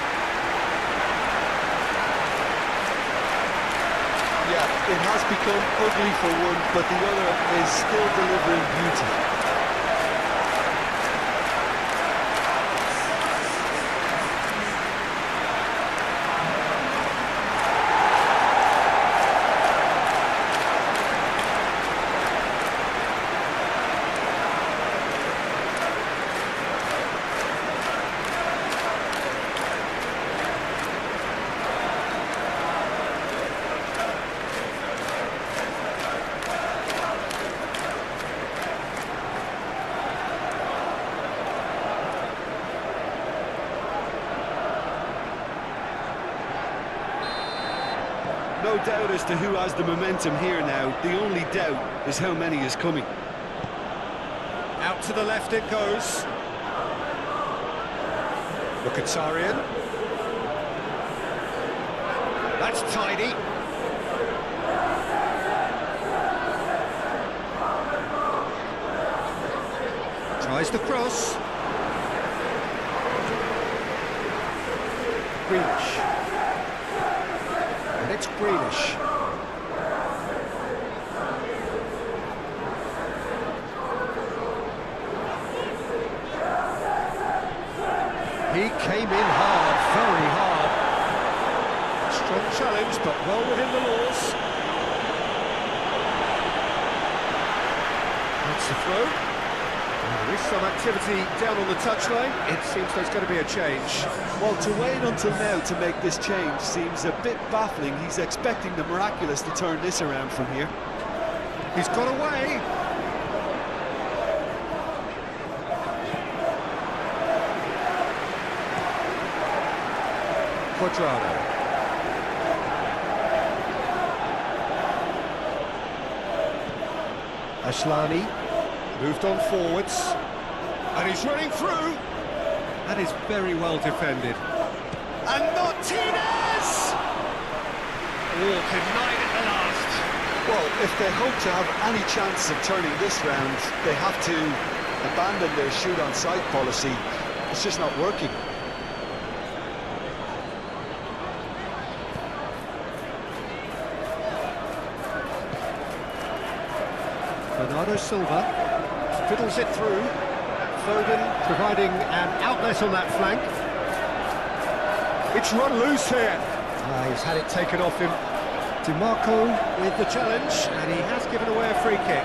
[SPEAKER 1] Yeah, it has become ugly for one, but the other is still delivering beauty. no doubt as to who has the momentum here now. The only doubt is how many is coming.
[SPEAKER 3] Out to the left it goes. Mkhitaryan. That's tidy. Tries the cross. Grealish. And it's Grealish. He came in hard, very hard. Strong challenge, but well within the laws. That's the throw. There is some activity down on the touchline. It seems there's going to be a change.
[SPEAKER 1] Well, to wait until now to make this change seems a bit baffling. He's expecting the miraculous to turn this around from here.
[SPEAKER 3] He's got away. Quadrado. Ashlani moved on forwards, and he's running through. That is very well defended. And Martinez! Oh, denied at the last.
[SPEAKER 1] Well, if they hope to have any chance of turning this round, they have to abandon their shoot-on-sight policy. It's just not working.
[SPEAKER 3] Bernardo Silva fiddles it through. Foden providing an outlet on that flank. It's run loose here. He's had it taken off him. DiMarco with the challenge, and he has given away a free kick.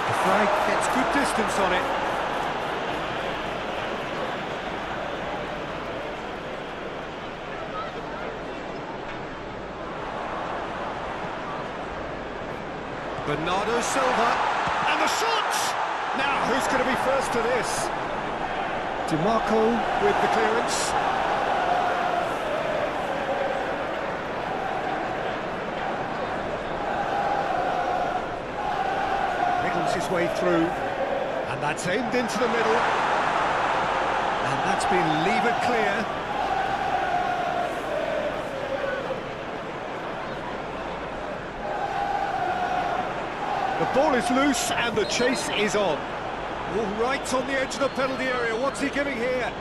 [SPEAKER 3] The flag gets good distance on it. Bernardo Silva, and the shot! Now, who's going to be first to this? DiMarco with the clearance. Wriggles his way through, and that's aimed into the middle. And that's been levered clear. The ball is loose and the chase is on. Oh, right on the edge of the penalty area. What's he giving here?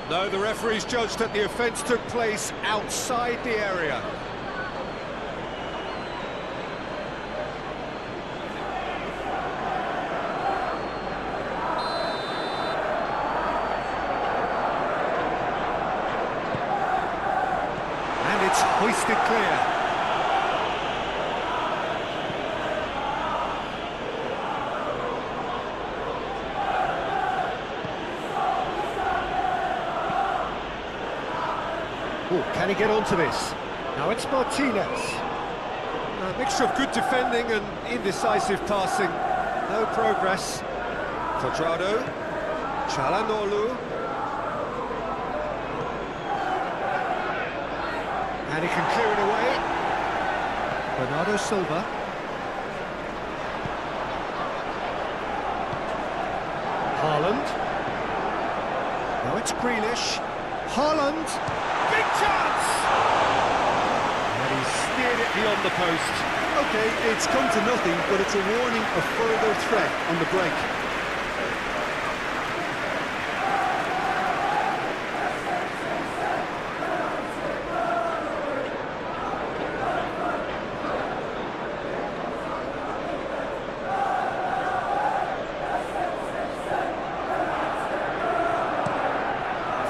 [SPEAKER 3] No, the referee's judged that the offence took place outside the area. And it's hoisted clear. Oh, can he get onto this? Now it's Martinez. A mixture of good defending and indecisive passing. No progress. Quadrado. Çalhanoğlu. And he can clear it away. Bernardo Silva. Haaland. Now it's Grealish. Haaland. Big chance! And he's steered it beyond the post.
[SPEAKER 1] Okay, it's come to nothing, but it's a warning of further threat on the break.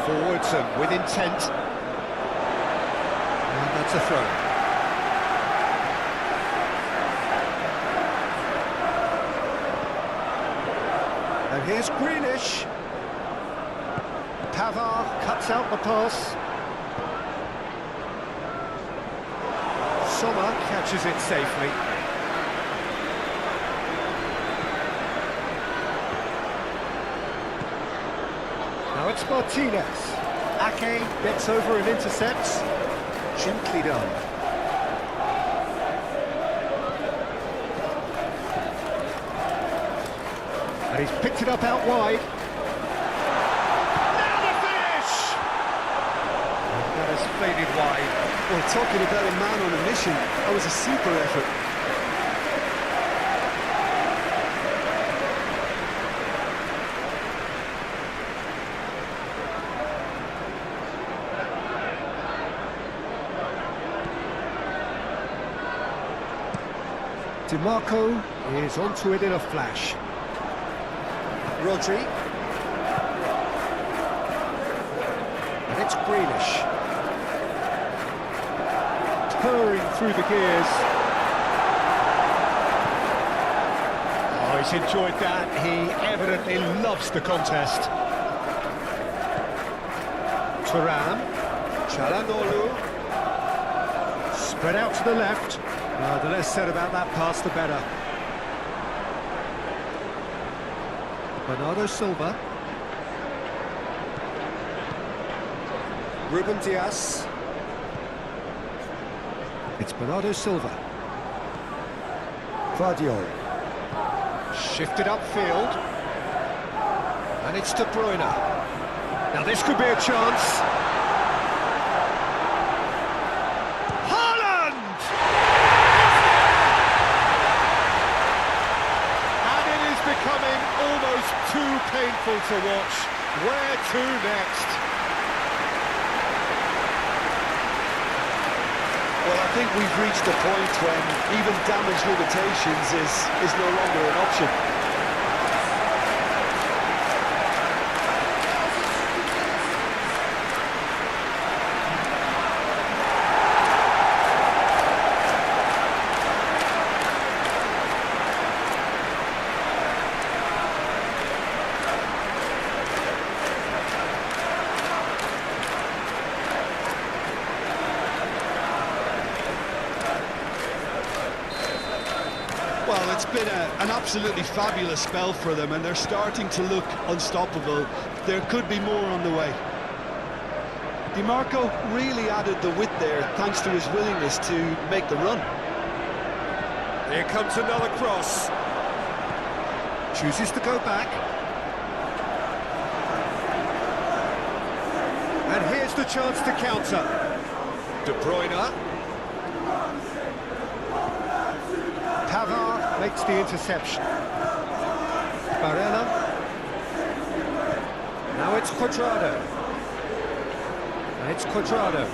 [SPEAKER 3] Forwards and with intent. And that's a throw. And here's Grealish. Pavard cuts out the pass. Sommer catches it safely. it's Martinez. Ake gets over and intercepts. Gently done. And he's picked it up out wide. Now the finish! That has faded wide.
[SPEAKER 1] Well, talking about a man on a mission, that was a super effort.
[SPEAKER 3] DiMarco is onto it in a flash. Rodri. And it's Greenish. Purring through the gears. Oh, he's enjoyed that. He evidently loves the contest. Thuram. Çalhanoğlu. Spread out to the left. The less said about that pass, the better. Bernardo Silva. Ruben Dias. It's Bernardo Silva. Guardiola. Shifted upfield. And it's De Bruyne. Now this could be a chance. Becoming almost too painful to watch. Where to next?
[SPEAKER 1] Well, I think we've reached a point when even damage limitations is no longer an option. Well, it's been an absolutely fabulous spell for them, and they're starting to look unstoppable. There could be more on the way. DiMarco really added the width there, thanks to his willingness to make the run.
[SPEAKER 3] Here comes another cross. Chooses to go back. And here's the chance to counter. De Bruyne. Pavard makes the interception. Barella. Now it's Cuadrado. And it's Cuadrado.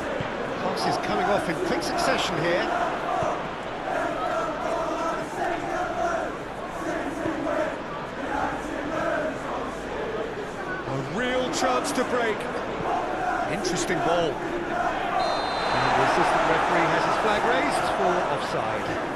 [SPEAKER 3] Pass is coming off in quick succession here. A real chance to break. Interesting ball. And the assistant referee has his flag raised for offside.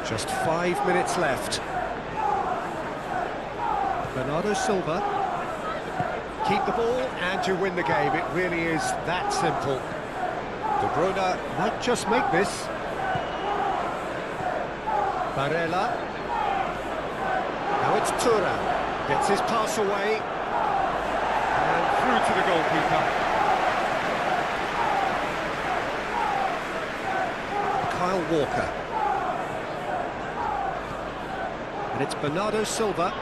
[SPEAKER 3] Just 5 minutes left. Bernardo Silva. Keep the ball and you win the game. It really is that simple. De Bruyne might just make this. Barella. Now it's Thuram. Gets his pass away. And through to the goalkeeper. Kyle Walker. And it's Bernardo Silva.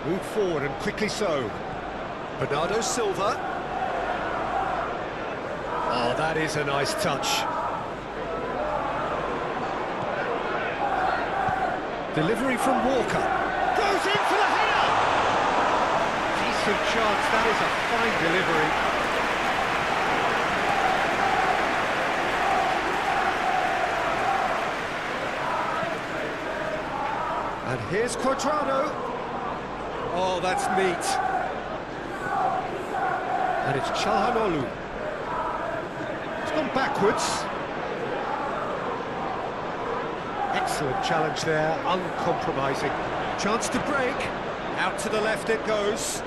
[SPEAKER 3] Move forward and quickly so. Bernardo Silva. Oh, that is a nice touch. Delivery from Walker. Goes in for the header! Decent chance, that is a fine delivery. And here's Cuadrado. Oh, that's neat. And it's Çalhanoğlu. It's gone backwards. Excellent challenge there, uncompromising. Chance to break. Out to the left it goes.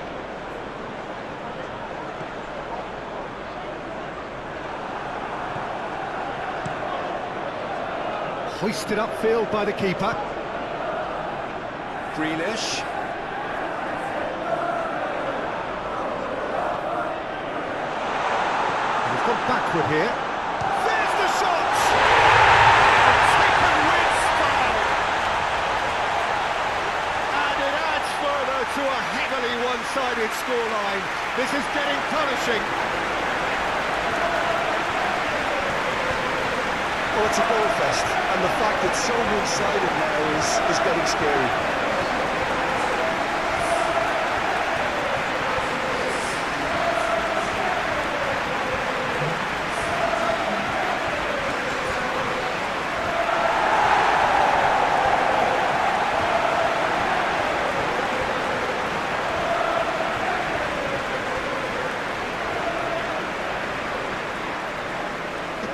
[SPEAKER 3] Hoisted upfield by the keeper. Grealish. He's gone backward here. There's the shot! Taken with style. And it adds further to a heavily one-sided scoreline. This is getting punishing.
[SPEAKER 1] Oh, it's a goal fest, and the fact it's so one-sided now is getting scary.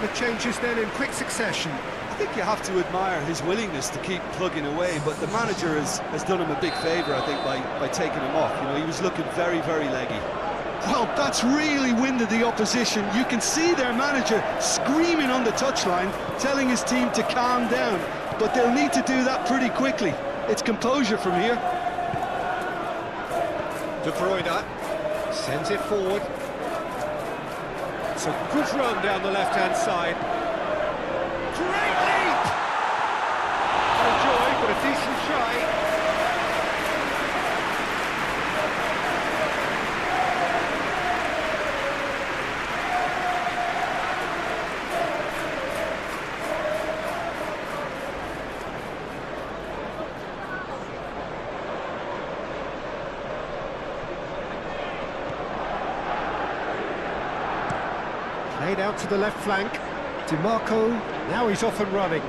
[SPEAKER 3] The changes then in quick succession.
[SPEAKER 1] I think you have to admire his willingness to keep plugging away, but the manager has done him a big favour, I think, by taking him off. You know, he was looking very, very leggy. Well, that's really winded the opposition. You can see their manager screaming on the touchline, telling his team to calm down, but they'll need to do that pretty quickly. It's composure from here.
[SPEAKER 3] De Bruyne sends it forward. It's a good run down the left-hand side. Great leap! No joy, but a decent try. Played out to the left flank. DiMarco, now he's off and running.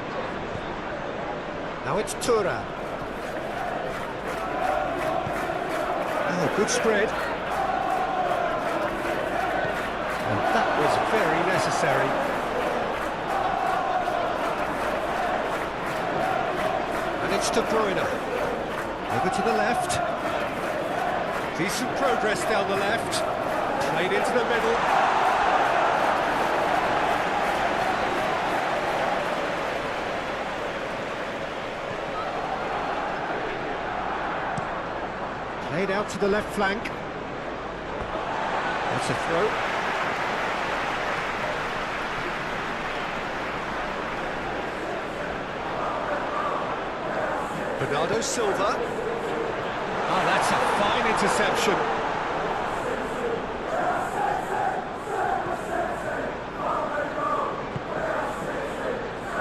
[SPEAKER 3] Now it's Tura. Oh, good spread. And that was very necessary. And it's De Bruyne. Over to the left. Decent progress down the left. Played into the middle. Played out to the left flank. That's a throw. Bernardo Silva. Oh, that's a fine interception.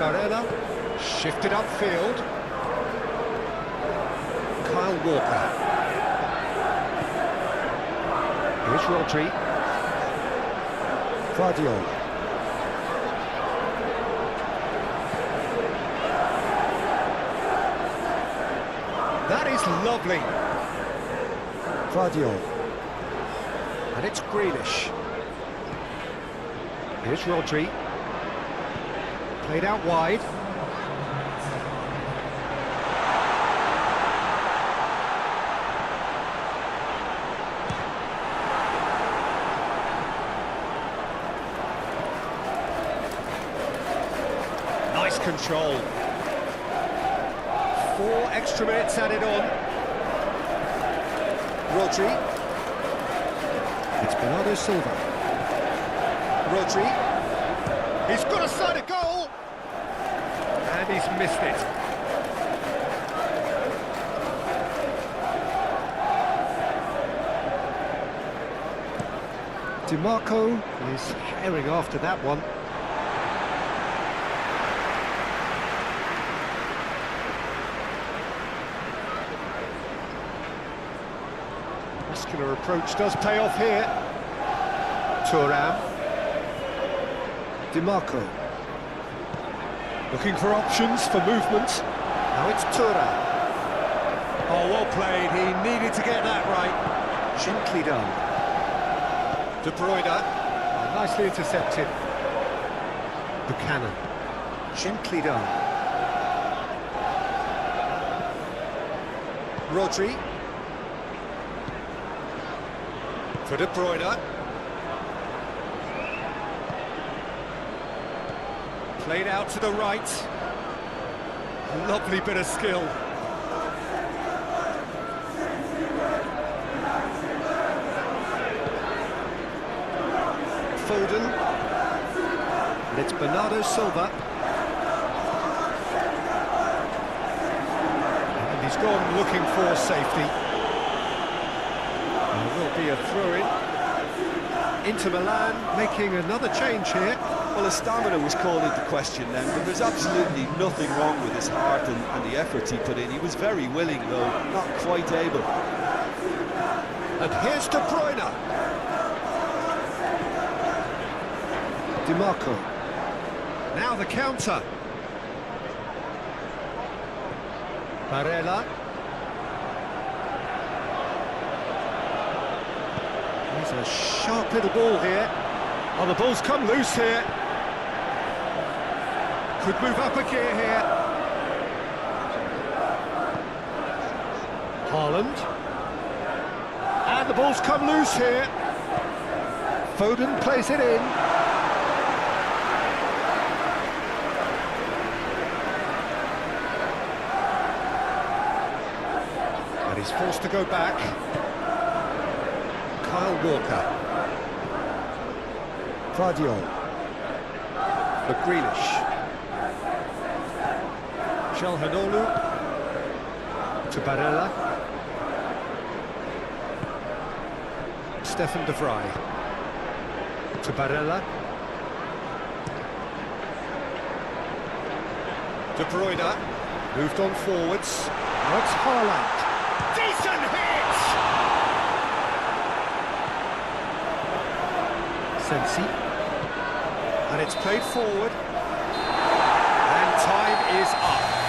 [SPEAKER 3] Barella shifted upfield. Kyle Walker. Here's Rodri. Guardiola. That is lovely. Guardiola. And it's Grealish. Here's Rodri. Played out wide. Nice control. 4 extra minutes added on. Rodri. It's Bernardo Silva. Rodri. He's got a side of goal! And he's missed it. DiMarco is herring after that one. Muscular approach does pay off here. Thuram. DiMarco. Looking for options for movement. Now it's Thuram. Oh, well played. He needed to get that right. Gently done. De Bruyne. Nicely intercepted. Buchanan. Gently done. Rodri. For De Bruyne. Played out to the right. Lovely bit of skill. Foden. And it's Bernardo Silva. And he's gone looking for safety. There will be a throw-in. Inter Milan making another change here.
[SPEAKER 1] Well, his stamina was called into question then, but there's absolutely nothing wrong with his heart and the effort he put in. He was very willing, though, not quite able.
[SPEAKER 3] And here's De Bruyne. DiMarco. Now the counter. Barella. He's a sharp little ball here. Oh, the ball's come loose here. Could move up a gear here. Haaland. And the ball's come loose here. Foden plays it in. And he's forced to go back. Kyle Walker. Vardiol. For Grealish. Calhanoglu to Barella. Stefan de Vrij to Barella. De Bruyne moved on forwards. Now it's Haaland. Decent hit! Sensi. And it's played forward. And time is up.